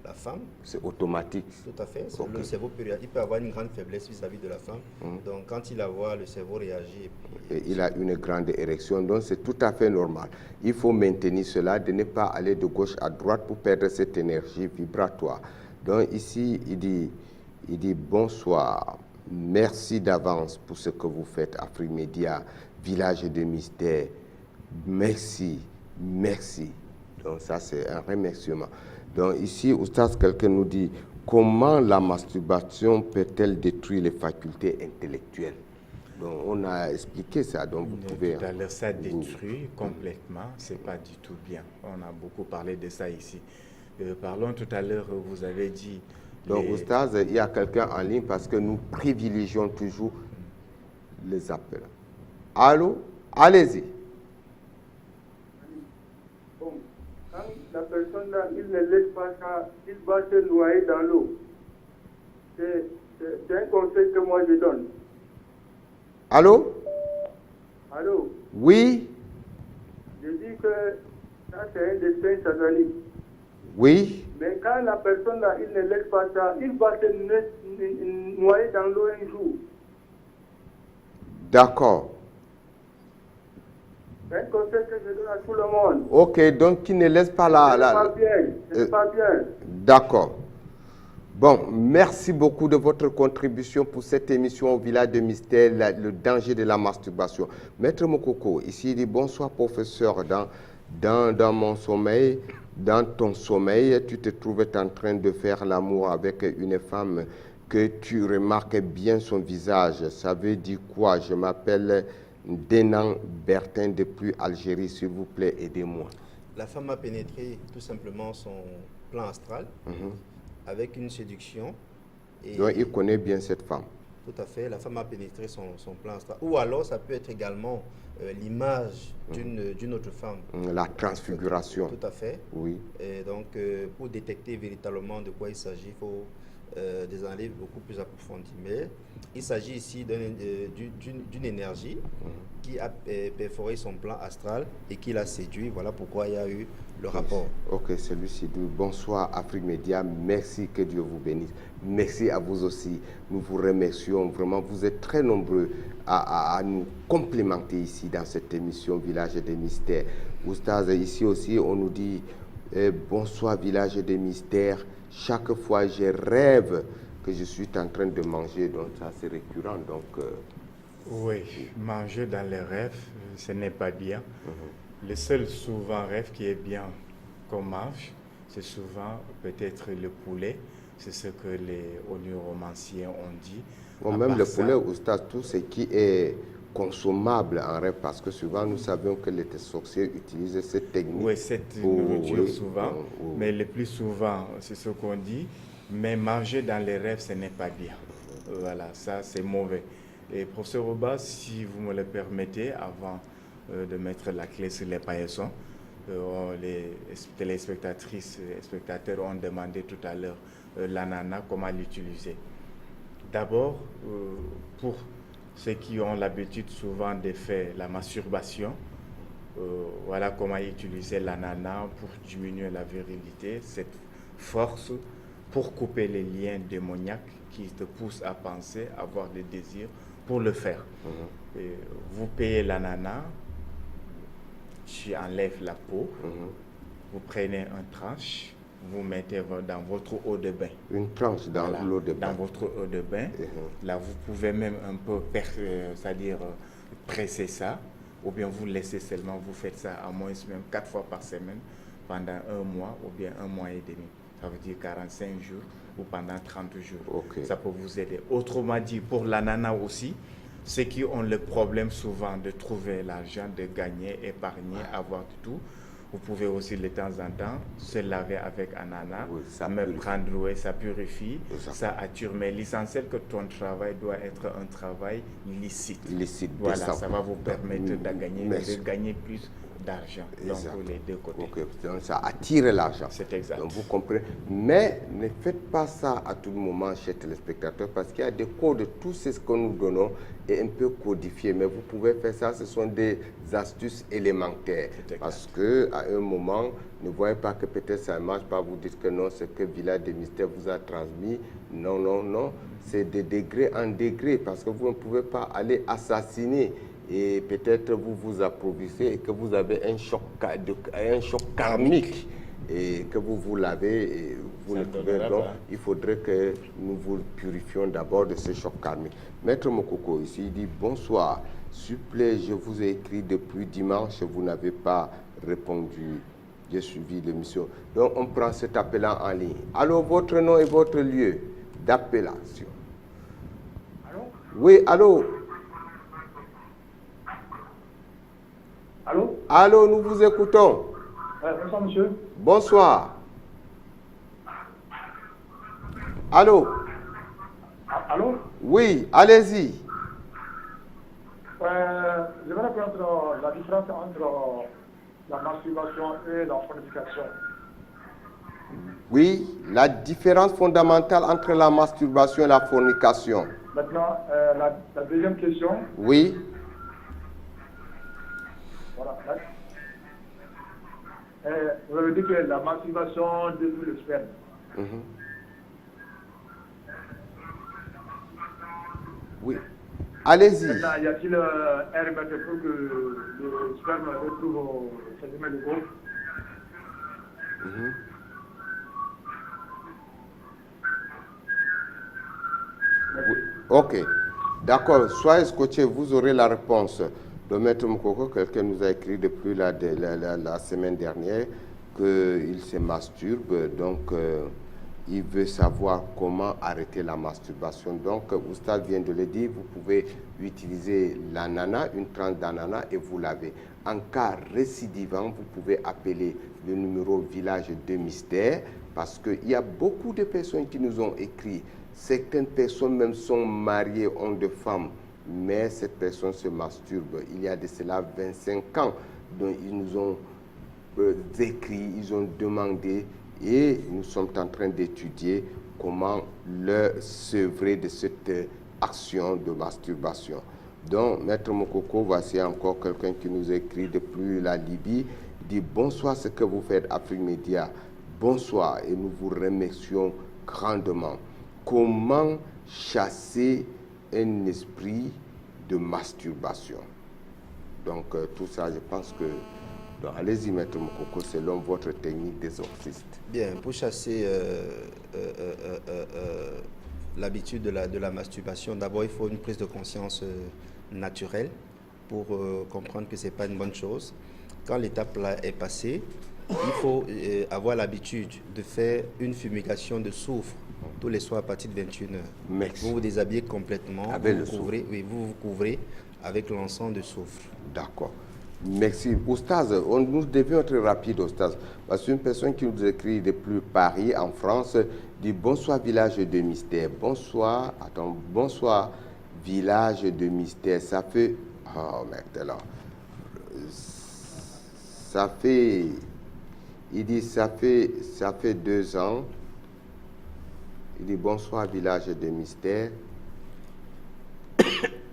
la femme. C'est automatique. Tout à fait. Okay. Le cerveau il peut avoir une grande faiblesse vis-à-vis de la femme. Donc quand il la voit, le cerveau réagit. Et il a une grande érection, donc c'est tout à fait normal. Il faut maintenir cela, de ne pas aller de gauche à droite pour perdre cette énergie vibratoire. Donc ici, il dit bonsoir. merci d'avance pour ce que vous faites, Afrique Média, Village de Mystère. Merci, merci. Donc ça, c'est un remerciement. Donc ici, Oustaz, quelqu'un nous dit, comment la masturbation peut-elle détruire les facultés intellectuelles? Donc on a expliqué ça, donc vous pouvez... Tout à l'heure, ça détruit complètement, c'est pas du tout bien. On a beaucoup parlé de ça ici. Parlons tout à l'heure, vous avez dit... Donc Oustaz, il y a quelqu'un en ligne parce que nous privilégions toujours les appels. Allô? Allez-y. Bon, quand la personne là, il ne laisse pas ça, il va se noyer dans l'eau. C'est un conseil que moi je donne. Allô? Allô? Oui? Je dis que ça c'est un destin satanique. Oui? Mais quand la personne là, il ne laisse pas ça, il va se noyer dans l'eau un jour. D'accord. C'est un conseil que je donne à tout le monde. Ok, donc qui ne laisse pas C'est pas bien, c'est pas bien. D'accord. Bon, merci beaucoup de votre contribution pour cette émission au Village de Mystère, le danger de la masturbation. Maître Mokoko, ici il dit bonsoir professeur, dans mon sommeil, dans ton sommeil, tu te trouvais en train de faire l'amour avec une femme que tu remarques bien son visage. Ça veut dire quoi? Je m'appelle Denan Bertin depuis Algérie, s'il vous plaît, aidez-moi. La femme a pénétré tout simplement son plan astral avec une séduction. Et donc il connaît bien cette femme. Tout à fait, la femme a pénétré son plan astral. Ou alors ça peut être également l'image d'une autre femme. La transfiguration. Tout à fait. Oui. Et donc pour détecter véritablement de quoi il s'agit, il faut des analyses beaucoup plus approfondies. Mais il s'agit ici d'une énergie qui a perforé son plan astral et qui l'a séduit. Voilà pourquoi il y a eu le rapport. Ok, celui-ci dit bonsoir Afrique Média, merci, que Dieu vous bénisse. Merci à vous aussi. Nous vous remercions vraiment. Vous êtes très nombreux à nous complémenter ici dans cette émission Village des Mystères. Oustaz, ici aussi, on nous dit bonsoir Village des Mystères. Chaque fois, je rêve que je suis en train de manger, donc ça c'est récurrent. Donc, oui, manger dans les rêves, ce n'est pas bien. Le seul souvent rêve qui est bien qu'on mange, c'est souvent peut-être le poulet. C'est ce que les onuromanciens ont dit. Bon, même le poulet, Oustaz, tout ce qui est consommable en rêve, parce que souvent nous savons que les sorciers utilisent cette technique. Oui, cette nourriture souvent, mais le plus souvent, c'est ce qu'on dit. Mais manger dans les rêves, ce n'est pas bien. Voilà, ça c'est mauvais. Et professeur Oba, si vous me le permettez, avant de mettre la clé sur les paillasson, les téléspectatrices et spectateurs ont demandé tout à l'heure l'ananas, comment l'utiliser. D'abord, pour ceux qui ont l'habitude souvent de faire la masturbation, voilà comment utiliser l'ananas pour diminuer la virilité, cette force pour couper les liens démoniaques qui te poussent à penser, avoir des désirs pour le faire. Et vous payez l'ananas, tu enlèves la peau, vous prenez une tranche, vous mettez dans votre eau de bain. Une tranche dans l'eau de bain. Dans votre eau de bain. Là, vous pouvez même un peu, c'est-à-dire presser ça, ou bien vous laissez seulement, vous faites ça à moins même 4 fois par semaine pendant 1 mois ou bien 1 mois et demi. Ça veut dire 45 jours ou pendant 30 jours. Ça peut vous aider. Autrement dit, pour l'ananas aussi, ceux qui ont le problème souvent de trouver l'argent, de gagner, épargner, avoir de tout, vous pouvez aussi de temps en temps se laver avec ananas, ça purifie, ça attire. Mais l'essentiel que ton travail doit être un travail licite. Voilà, ça va vous permettre de gagner plus d'argent. Donc pour les deux côtés. Donc ça attire l'argent. C'est exact. Donc vous comprenez. Mais ne faites pas ça à tout moment chez téléspectateurs parce qu'il y a des codes. Tout ce que nous donnons est un peu codifié. Mais vous pouvez faire ça. Ce sont des astuces élémentaires. Parce qu'à un moment, ne voyez pas que peut-être ça ne marche pas. Vous dites que non, c'est que Village des Mystères vous a transmis. Non, non, non. C'est de degré en degré parce que vous ne pouvez pas aller assassiner. Et peut-être vous vous approuvissez et que vous avez un choc karmique et que vous vous lavez et vous Ça ne ne trouvez donnera donc pas. il faudrait que nous vous purifions d'abord de ce choc karmique. Maître Mokoko ici il dit bonsoir, s'il vous plaît, je vous ai écrit depuis dimanche, vous n'avez pas répondu. J'ai suivi l'émission. Donc on prend cet appelant en ligne. Allô, votre nom et votre lieu d'appellation. Allô? Oui, allô. Allô? Allô, nous vous écoutons. Bonsoir, monsieur. Bonsoir. Allô? Allô? Oui, allez-y. Je vais répondre la différence entre la masturbation et la fornication. Oui, la différence fondamentale entre la masturbation et la fornication. Maintenant, la deuxième question. Oui, Voilà. Vous avez dit que la masturbation détruit le sperme. oui. Allez-y. Maintenant, y a-t-il un remède pour que le sperme retrouve ses humains de gauche? Oui. Ok. D'accord. Soyez scotché, vous aurez la réponse de Maître Mokoko. Quelqu'un nous a écrit depuis la semaine dernière qu'il se masturbe. Donc, il veut savoir comment arrêter la masturbation. Donc, Oustaz vient de le dire, vous pouvez utiliser l'ananas, une tranche d'ananas et vous lavez. En cas récidivant, vous pouvez appeler le numéro Village de Mystère parce qu'il y a beaucoup de personnes qui nous ont écrit. Certaines personnes même sont mariées, ont des femmes, mais cette personne se masturbe. Il y a de cela 25 ans. Donc, ils nous ont écrit, ils ont demandé et nous sommes en train d'étudier comment leur sevrer de cette action de masturbation. Donc, Maître Mokoko, voici encore quelqu'un qui nous écrit depuis la Libye, dit bonsoir ce que vous faites Afrique Média, bonsoir et nous vous remercions grandement. Comment chasser un esprit de masturbation? Donc, tout ça, je pense que donc, allez-y, Maître Mokoko, selon votre technique d'exorciste. Bien, pour chasser l'habitude de la masturbation, d'abord, il faut une prise de conscience naturelle pour comprendre que ce n'est pas une bonne chose. Quand l'étape là est passée, il faut avoir l'habitude de faire une fumigation de soufre tous les soirs à partir de 21h. Merci. Vous vous déshabillez complètement, Avec le vous vous couvrez avec l'encens de soufre. D'accord. Merci. Oustaz, nous devions être rapides, Oustaz. Parce qu'une personne qui nous écrit depuis Paris, en France, dit bonsoir village de mystère. Bonsoir, bonsoir village de mystère. Ça fait, oh maintenant, ça fait, il dit ça fait 2 ans. Il dit bonsoir village de mystère.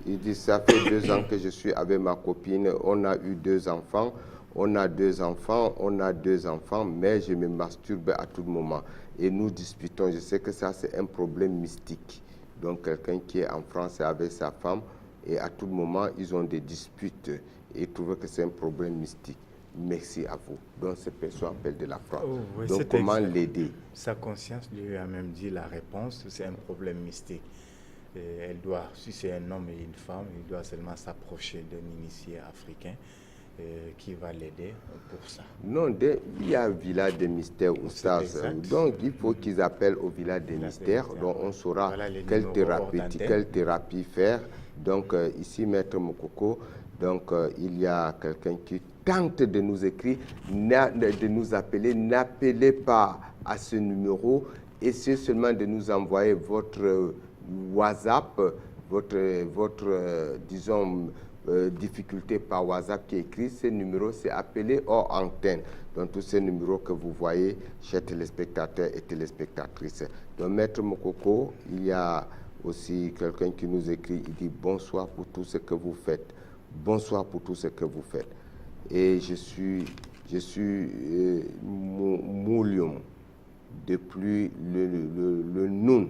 Il dit, ça fait 2 ans que je suis avec ma copine, on a eu 2 enfants, on a 2 enfants, mais je me masturbe à tout moment. Et nous disputons, je sais que ça c'est un problème mystique. Donc quelqu'un qui est en France avec sa femme, et à tout moment, ils ont des disputes et trouvent que c'est un problème mystique. Merci à vous. Donc cette personne appelle de la France. Oh, oui, donc comment l'aider? Sa conscience lui a même dit la réponse, c'est un problème mystique. Et elle doit, si c'est un homme et une femme, il doit seulement s'approcher d'un initié africain qui va l'aider pour ça. Non, il y a un village de mystère ou ça. Donc il faut qu'ils appellent au village de mystère. Donc on saura voilà quelle thérapie faire. Donc ici, Maître Mokoko, donc il y a quelqu'un qui tente de nous écrire, de nous appeler. N'appelez pas à ce numéro. Essayez seulement de nous envoyer votre WhatsApp, votre disons, difficulté par WhatsApp qui est écrit. Ce numéro, c'est appelé hors antenne. Donc, tous ces numéros que vous voyez, chers téléspectateurs et téléspectatrices. Donc, Maître Mokoko, il y a aussi quelqu'un qui nous écrit, il dit bonsoir pour tout ce que vous faites. Bonsoir pour tout ce que vous faites. Et je suis Moulium depuis le Noun.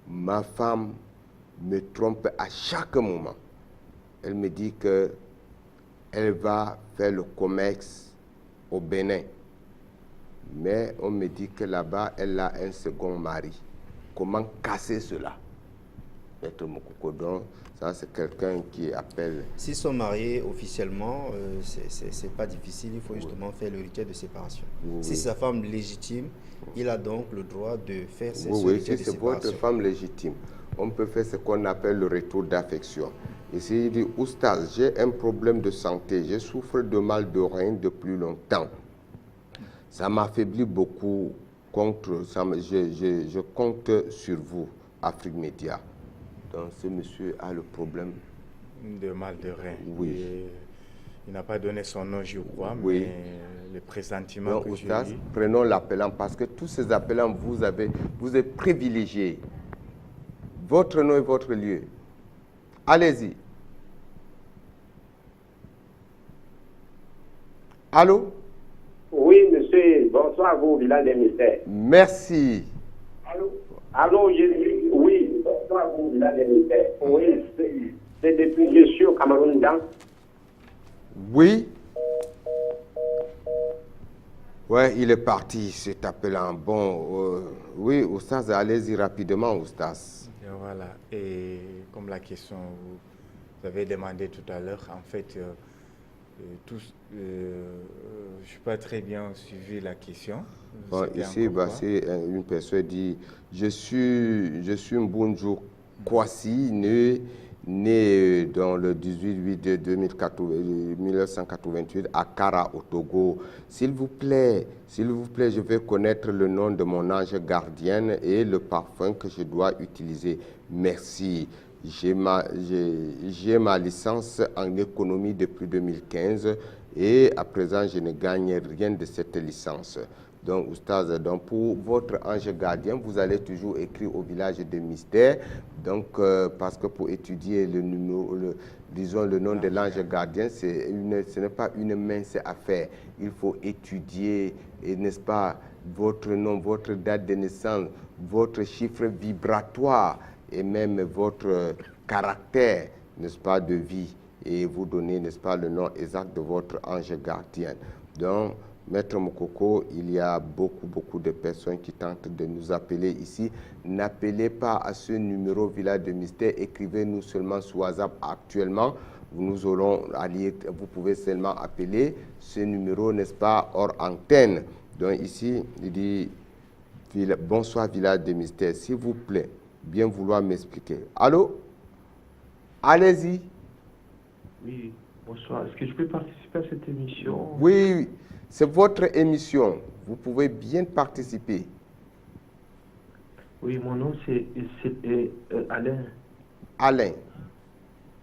Ma femme me trompe à chaque moment. Elle me dit qu'elle va faire le COMEX au Bénin. Mais on me dit que là-bas, elle a un second mari. Comment casser cela? Maître Mokoko, donc, ça c'est quelqu'un qui appelle... S'ils sont mariés officiellement, c'est pas difficile, il faut justement faire le rituel de séparation. Oui, Si oui. c'est sa femme légitime, il a donc le droit de faire ce Oui, oui, rituel si de c'est votre séparation. femme légitime, on peut faire ce qu'on appelle le retour d'affection. Ici, il dit, Oustaz, j'ai un problème de santé, je souffre de mal de rein depuis longtemps. Ça m'affaiblit beaucoup, je compte sur vous, Afrique Média. Donc ce monsieur a le problème. De mal de rein. Oui. Et il n'a pas donné son nom, je crois, Oui. mais le pressentiment Donc, que j'ai Oustaz, eu... prenons l'appelant parce que tous ces appelants, vous êtes privilégiés. Votre nom et votre lieu. Allez-y. Allô? Oui, monsieur, bonsoir à vous, village des mystères. Merci. Allô, oui, bonsoir à vous, village des mystères. Oui, c'est depuis que je suis au Cameroun, dans. Oui. Ouais, il est parti, cet appelant. Bon, oui, Oustaz, allez-y rapidement, Oustaz. Et voilà. Et comme la question vous avez demandé tout à l'heure, en fait, je n'ai pas très bien suivi la question. Bon, C'était ici, encore quoi? c'est une personne dit, je suis Mbunju Kwasi, né dans le 18/8/1988 à Kara, au Togo. S'il vous plaît, je veux connaître le nom de mon ange gardienne et le parfum que je dois utiliser. Merci. J'ai ma licence en économie depuis 2015 et à présent, je ne gagne rien de cette licence. Donc, Oustaz, donc pour votre ange gardien, vous allez toujours écrire au village de mystère. Donc, parce que pour étudier le numéro, disons le nom de l'ange gardien, ce n'est pas une mince affaire. Il faut étudier, n'est-ce pas, votre nom, votre date de naissance, votre chiffre vibratoire et même votre caractère, n'est-ce pas, de vie. Et vous donner, n'est-ce pas, le nom exact de votre ange gardien. Donc, Maître Mokoko, il y a beaucoup de personnes qui tentent de nous appeler ici. N'appelez pas à ce numéro Village de Mystère. Écrivez-nous seulement sur WhatsApp actuellement. Nous aurons à lire. Vous pouvez seulement appeler ce numéro, n'est-ce pas, hors antenne. Donc ici, il dit bonsoir Village de Mystère. S'il vous plaît, bien vouloir m'expliquer. Allô? Allez-y. Oui, bonsoir. Est-ce que je peux participer à cette émission? Oui. C'est votre émission. Vous pouvez bien participer. Oui, mon nom c'est Alain. Alain.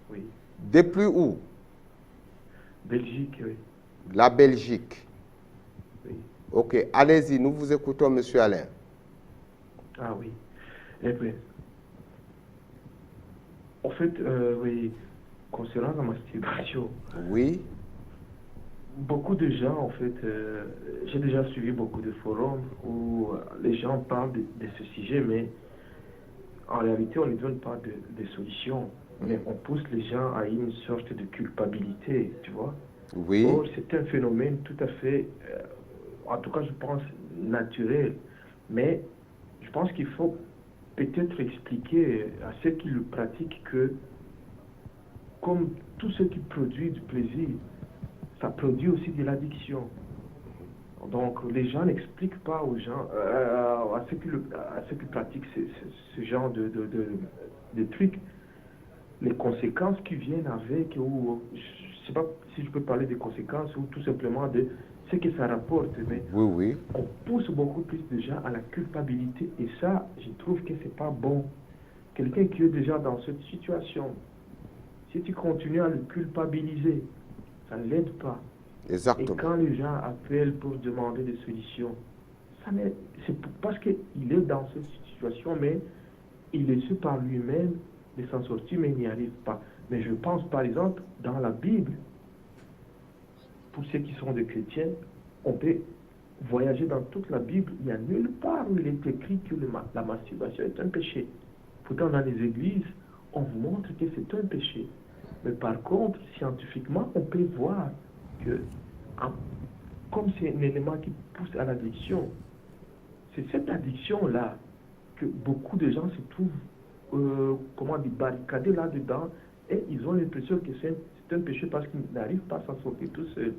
Oui. Depuis où? Belgique, oui. La Belgique. Oui. Ok, allez-y, nous vous écoutons, monsieur Alain. Ah oui. Eh bien, en fait, oui, concernant la masturbation. Oui. Beaucoup de gens, en fait, j'ai déjà suivi beaucoup de forums où les gens parlent de ce sujet, mais en réalité, on ne donne pas de solutions. Mais on pousse les gens à une sorte de culpabilité, tu vois. Oui. Or, c'est un phénomène tout à fait, en tout cas, je pense, naturel. Mais je pense qu'il faut peut-être expliquer à ceux qui le pratiquent que, comme tout ce qui produit du plaisir, ça produit aussi de l'addiction. Donc les gens n'expliquent pas aux gens, à ceux qui pratiquent ce genre de trucs, les conséquences qui viennent avec, ou je ne sais pas si je peux parler des conséquences, ou tout simplement de ce que ça rapporte. Mais oui. On pousse beaucoup plus de gens à la culpabilité, et ça, je trouve que c'est pas bon. Quelqu'un qui est déjà dans cette situation, si tu continues à le culpabiliser, ça ne l'aide pas. Exactement. Et quand les gens appellent pour demander des solutions, c'est parce qu'il est dans cette situation, mais il essaie par lui-même de s'en sortir, mais il n'y arrive pas. Mais je pense par exemple dans la Bible, pour ceux qui sont des chrétiens, on peut voyager dans toute la Bible. Il n'y a nulle part où il est écrit que la masturbation est un péché. Pourtant dans les églises, on vous montre que c'est un péché. Mais par contre, scientifiquement, on peut voir que comme c'est un élément qui pousse à l'addiction, c'est cette addiction-là que beaucoup de gens se trouvent, barricadés là-dedans, et ils ont l'impression que c'est un péché parce qu'ils n'arrivent pas à s'en sortir tout seuls.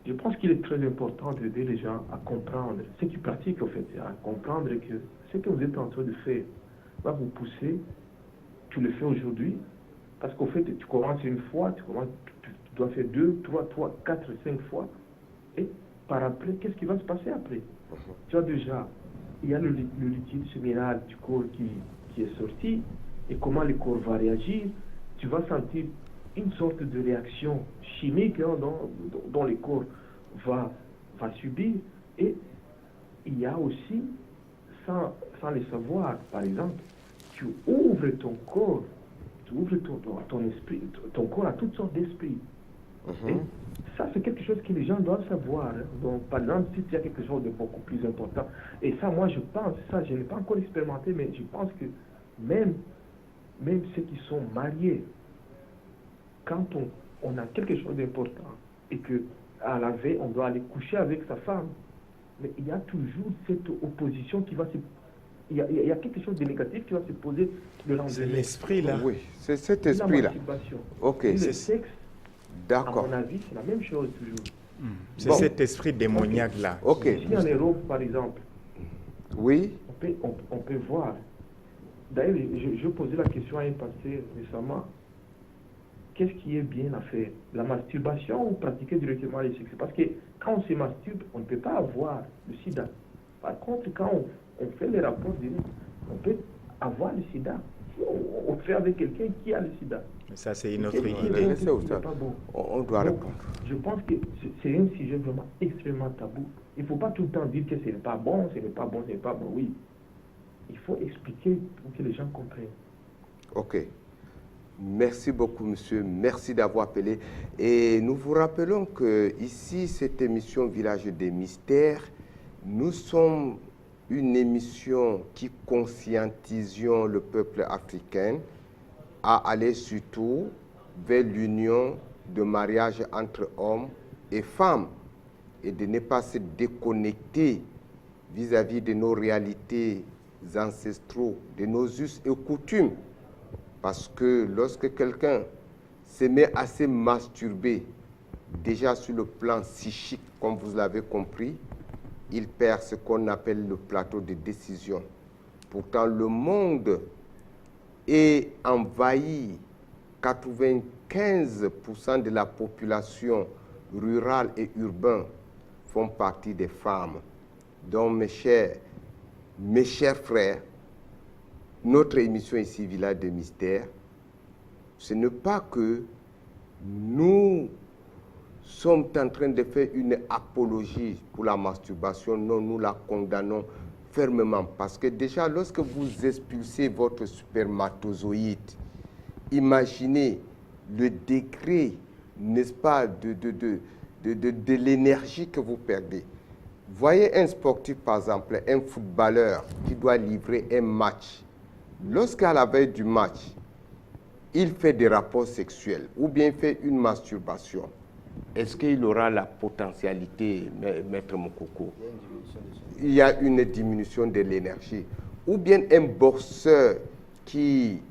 Je pense qu'il est très important d'aider les gens à comprendre, ceux qui pratiquent en fait, à comprendre que ce que vous êtes en train de faire va vous pousser, tu le fais aujourd'hui, parce qu'au fait, tu commences une fois, tu dois faire 2, 3, 4, 5 fois, et par après, qu'est-ce qui va se passer après? Tu vois déjà, il y a le liquide séminal du corps qui est sorti, et comment le corps va réagir, tu vas sentir une sorte de réaction chimique dont le corps va subir. Et il y a aussi, sans le savoir, par exemple, tu ouvres ton corps, tu ouvres ton esprit, ton corps à toutes sortes d'esprits. Et ça, c'est quelque chose que les gens doivent savoir. Hein. Donc, par exemple, si il y a quelque chose de beaucoup plus important, et ça, moi, je pense, ça, je n'ai pas encore expérimenté, mais je pense que même ceux qui sont mariés, quand on a quelque chose d'important et que à la veille, on doit aller coucher avec sa femme, mais il y a toujours cette opposition qui va se... Il y a quelque chose de négatif qui va se poser le lendemain. C'est l'esprit là. Oui, c'est cet esprit-là. Ok. Et le sexe, D'accord. à mon avis, c'est la même chose toujours. C'est cet esprit démoniaque là. Ok. Ici en Europe, par exemple, Oui. on peut voir. D'ailleurs, je posais la question à un pasteur récemment. Qu'est-ce qui est bien à faire? La masturbation ou pratiquer directement le sexe? Parce que quand on se masturbe, on ne peut pas avoir le sida. Par contre, quand on fait les rapports directs, on peut avoir le sida. On fait avec quelqu'un qui a le sida. Mais ça, c'est une autre Laissez au C'est stade. pas bon. On doit Donc, répondre. je pense que c'est un sujet vraiment extrêmement tabou. Il ne faut pas tout le temps dire que ce n'est pas bon, ce n'est pas bon, ce n'est pas bon. Oui. Il faut expliquer pour que les gens comprennent. Ok. Merci beaucoup, monsieur. Merci d'avoir appelé. Et nous vous rappelons que ici, cette émission Village des Mystères, nous sommes une émission qui conscientisions le peuple africain à aller surtout vers l'union de mariage entre hommes et femmes et de ne pas se déconnecter vis-à-vis de nos réalités ancestraux, de nos us et coutumes. Parce que lorsque quelqu'un se met à se masturber, déjà sur le plan psychique, comme vous l'avez compris, il perd ce qu'on appelle le plateau de décision. Pourtant, le monde est envahi. 95% de la population rurale et urbaine font partie des femmes. Donc, mes chers frères, notre émission ici, Village des Mystères, ce n'est pas que nous sommes en train de faire une apologie pour la masturbation. Non, nous la condamnons fermement. Parce que déjà, lorsque vous expulsez votre spermatozoïde, imaginez le degré, n'est-ce pas, de l'énergie que vous perdez. Voyez un sportif, par exemple, un footballeur qui doit livrer un match. Lorsqu'à la veille du match, il fait des rapports sexuels ou bien fait une masturbation, est-ce qu'il aura la potentialité, Maître Mokoko? Il y a une diminution de l'énergie. Ou bien un boxeur qui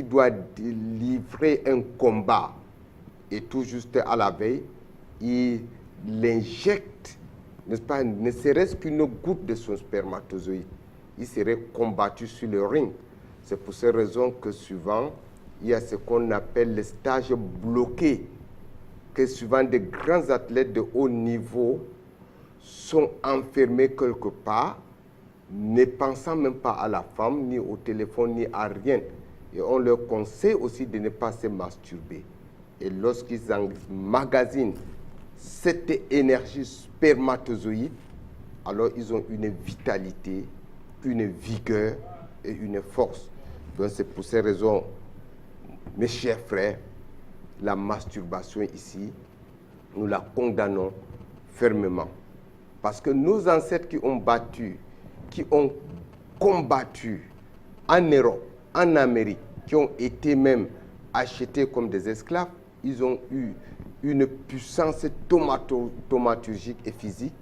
doit livrer un combat et tout juste à la veille, il l'injecte, n'est-ce pas, ne serait-ce qu'une goutte de son spermatozoïde. Il serait combattu sur le ring. C'est pour ces raisons que souvent, il y a ce qu'on appelle le stage bloqué, que souvent des grands athlètes de haut niveau sont enfermés quelque part, ne pensant même pas à la femme, ni au téléphone, ni à rien. Et on leur conseille aussi de ne pas se masturber. Et lorsqu'ils emmagasinent cette énergie spermatozoïde, alors ils ont une vitalité, une vigueur et une force. Donc c'est pour ces raisons, mes chers frères, la masturbation ici, nous la condamnons fermement. Parce que nos ancêtres qui ont combattu en Europe, en Amérique, qui ont été même achetés comme des esclaves, ils ont eu une puissance thaumaturgique et physique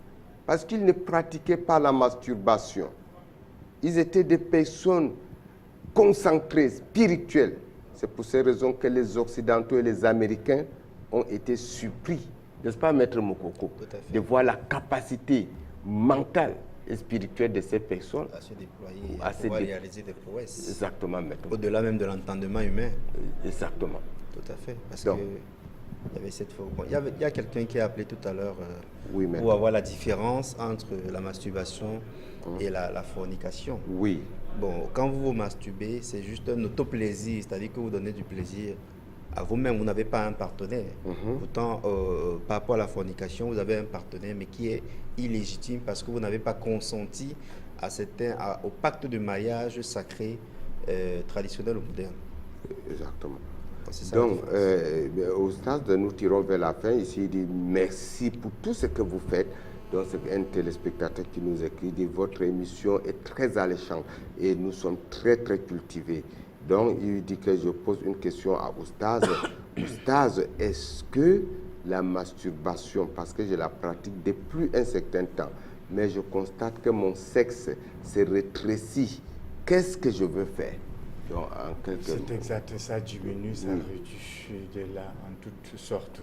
parce qu'ils ne pratiquaient pas la masturbation. Ils étaient des personnes concentrées, spirituelles. C'est pour ces raisons que les Occidentaux et les Américains ont été surpris, n'est-ce pas, Maître Mokoko, de voir la capacité mentale et spirituelle de ces personnes à se déployer, à pouvoir réaliser des prouesses. Exactement, Maître. Au-delà même de l'entendement humain. Exactement. Tout à fait. Parce que il y avait cette fois. Bon, il y a quelqu'un qui a appelé tout à l'heure pour avoir la différence entre la masturbation et la fornication. Oui. Bon, quand vous vous masturbez, c'est juste un autoplaisir, c'est-à-dire que vous donnez du plaisir à vous-même, vous n'avez pas un partenaire. Pourtant, par rapport à la fornication, vous avez un partenaire, mais qui est illégitime parce que vous n'avez pas consenti au pacte de mariage sacré, traditionnel ou moderne. Exactement. Ça, donc, au stade, nous tirons vers la fin. Ici, il dit merci pour tout ce que vous faites. Donc, c'est un téléspectateur qui nous écrit, dit votre émission est très alléchante et nous sommes très, très cultivés. Donc, il dit que je pose une question à Oustaz. Oustaz, est-ce que la masturbation, parce que je la pratique depuis un certain temps, mais je constate que mon sexe s'est rétréci, qu'est-ce que je veux faire? C'est exact, ça diminue, ça réduit de là en toutes sortes.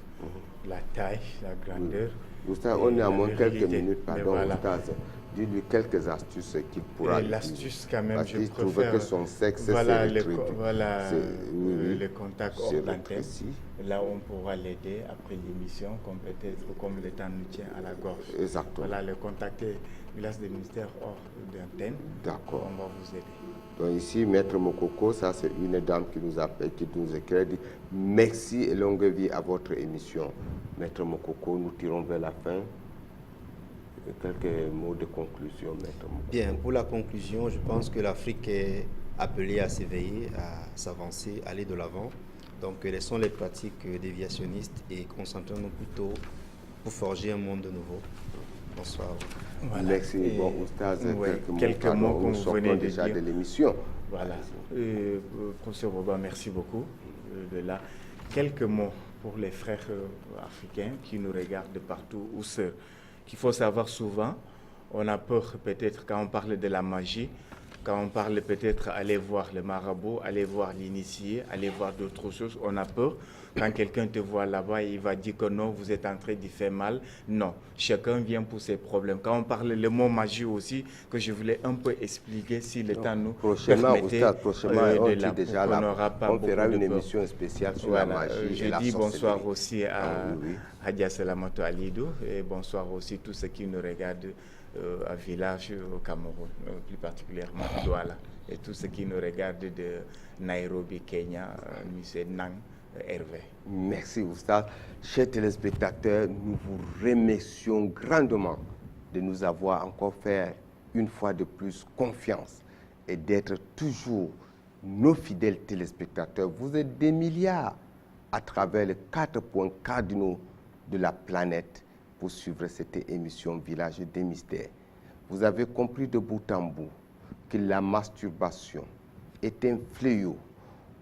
La taille, la grandeur. Oustaz, on est à moins quelques minutes, pardon, Oustaz. Dis-lui quelques astuces qu'il pourra utiliser. L'astuce quand même, parce je préfère... préfère... que son sexe voilà, s'est rétréci. Voilà le contact hors d'antenne. Là, on pourra l'aider après l'émission, comme le temps nous tient à la gorge. Exactement. Voilà, le contacter glace des ministères hors d'antenne. D'accord. On va vous aider. Donc ici, Maître Mokoko, ça c'est une dame qui nous appelle, qui nous écrit, dit merci et longue vie à votre émission. Maître Mokoko, nous tirons vers la fin. Quelques mots de conclusion, Maître Mokoko. Bien, pour la conclusion, je pense que l'Afrique est appelée à s'éveiller, à s'avancer, à aller de l'avant. Donc laissons les pratiques déviationnistes et concentrons-nous plutôt pour forger un monde nouveau. Bonsoir. Voilà. Merci. Bon, Oustaz, quelques mots qu'on venait déjà de dire. De l'émission. Voilà. Professeur Roba, merci beaucoup. De là. Quelques mots pour les frères africains qui nous regardent de partout ou sœurs. Qu'il faut savoir souvent, on a peur peut-être quand on parle de la magie, quand on parle peut-être aller voir le marabout, aller voir l'initié, aller voir d'autres choses, on a peur. Quand quelqu'un te voit là-bas, il va dire que non, vous êtes en train d'y faire mal. Non, chacun vient pour ses problèmes. Quand on parle le mot magie aussi, que je voulais un peu expliquer si le temps nous permettait, on fera une émission spéciale sur la magie je et la dis sorcellerie. Bonsoir aussi à Hadia Salamato Alidou et bonsoir aussi tous ceux qui nous regardent à Village au Cameroun, plus particulièrement à Douala, et tous ceux qui nous regardent de Nairobi, Kenya, M. Nang, Hervé. Merci Oustaz. Chers téléspectateurs, nous vous remercions grandement de nous avoir encore fait une fois de plus confiance et d'être toujours nos fidèles téléspectateurs. Vous êtes des milliards à travers les 4 points cardinaux de la planète pour suivre cette émission Village des Mystères. Vous avez compris de bout en bout que la masturbation est un fléau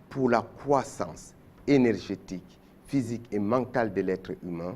pour la croissance énergétique, physique et mentale de l'être humain,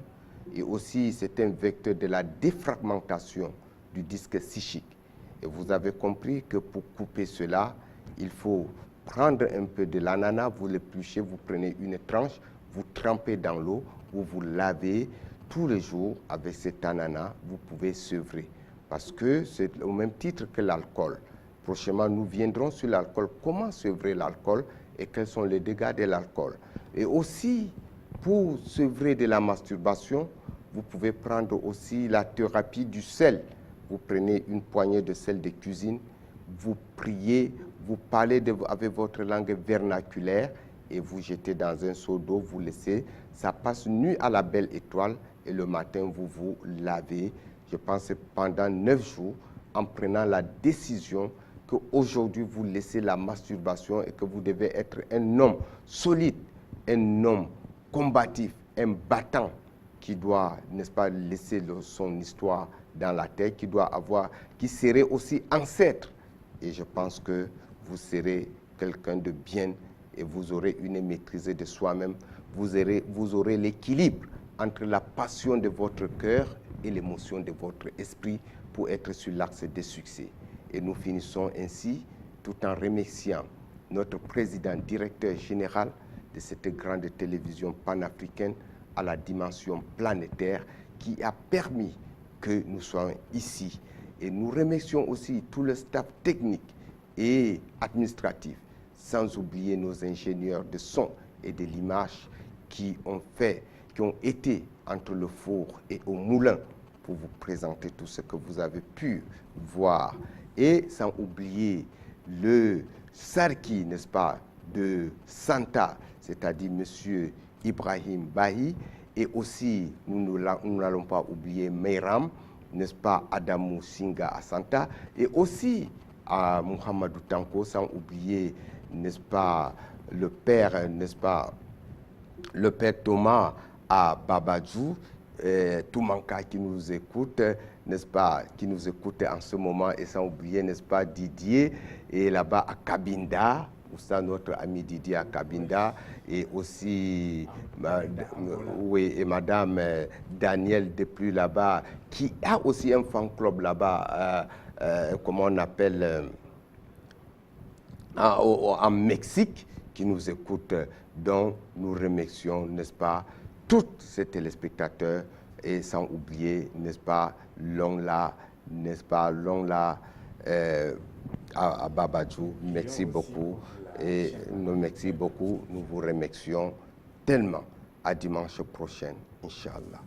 et aussi c'est un vecteur de la défragmentation du disque psychique. Et vous avez compris que pour couper cela, il faut prendre un peu de l'ananas, vous l'épluchez, vous prenez une tranche, vous trempez dans l'eau, vous lavez tous les jours avec cet ananas, vous pouvez sevrer. Parce que c'est au même titre que l'alcool. Prochainement, nous viendrons sur l'alcool, comment sevrer l'alcool et quels sont les dégâts de l'alcool. Et aussi, pour sevrer de la masturbation, vous pouvez prendre aussi la thérapie du sel. Vous prenez une poignée de sel de cuisine, vous priez, vous parlez avec votre langue vernaculaire et vous jetez dans un seau d'eau, vous laissez, ça passe nuit à la belle étoile et le matin, vous vous lavez, je pense pendant 9 jours, en prenant la décision qu'aujourd'hui, vous laissez la masturbation et que vous devez être un homme solide, un homme combatif, un battant qui doit, n'est-ce pas, laisser son histoire dans la terre, qui serait aussi ancêtre. Et je pense que vous serez quelqu'un de bien et vous aurez une maîtrise de soi-même. Vous aurez l'équilibre entre la passion de votre cœur et l'émotion de votre esprit pour être sur l'axe des succès. Et nous finissons ainsi tout en remerciant notre président directeur général de cette grande télévision panafricaine à la dimension planétaire qui a permis que nous soyons ici. Et nous remercions aussi tout le staff technique et administratif, sans oublier nos ingénieurs de son et de l'image qui ont été entre le four et au moulin pour vous présenter tout ce que vous avez pu voir. Et sans oublier le Sarki, n'est-ce pas, de Santa, c'est-à-dire M. Ibrahim Bahi, et aussi, nous n'allons pas oublier Meiram, n'est-ce pas, Adamou Singa à Santa, et aussi à Mohamedou Tanko, sans oublier, n'est-ce pas, le père, n'est-ce pas, le père Thomas à Babadjou, Toumanka qui nous écoute, n'est-ce pas, qui nous écoute en ce moment, et sans oublier, n'est-ce pas, Didier, et là-bas à Kabinda, ou ça, notre ami Didier à Kabinda, et aussi, oui, et madame Danielle depuis là-bas, qui a aussi un fan club là-bas, comment on appelle, en Mexique, qui nous écoute, dont nous remercions, n'est-ce pas, tous ces téléspectateurs, et sans oublier, n'est-ce pas, Longla, n'est-ce pas, Longla à Babadjou. Merci beaucoup. Et nous merci beaucoup. Nous vous remercions tellement. À dimanche prochain, Inch'Allah.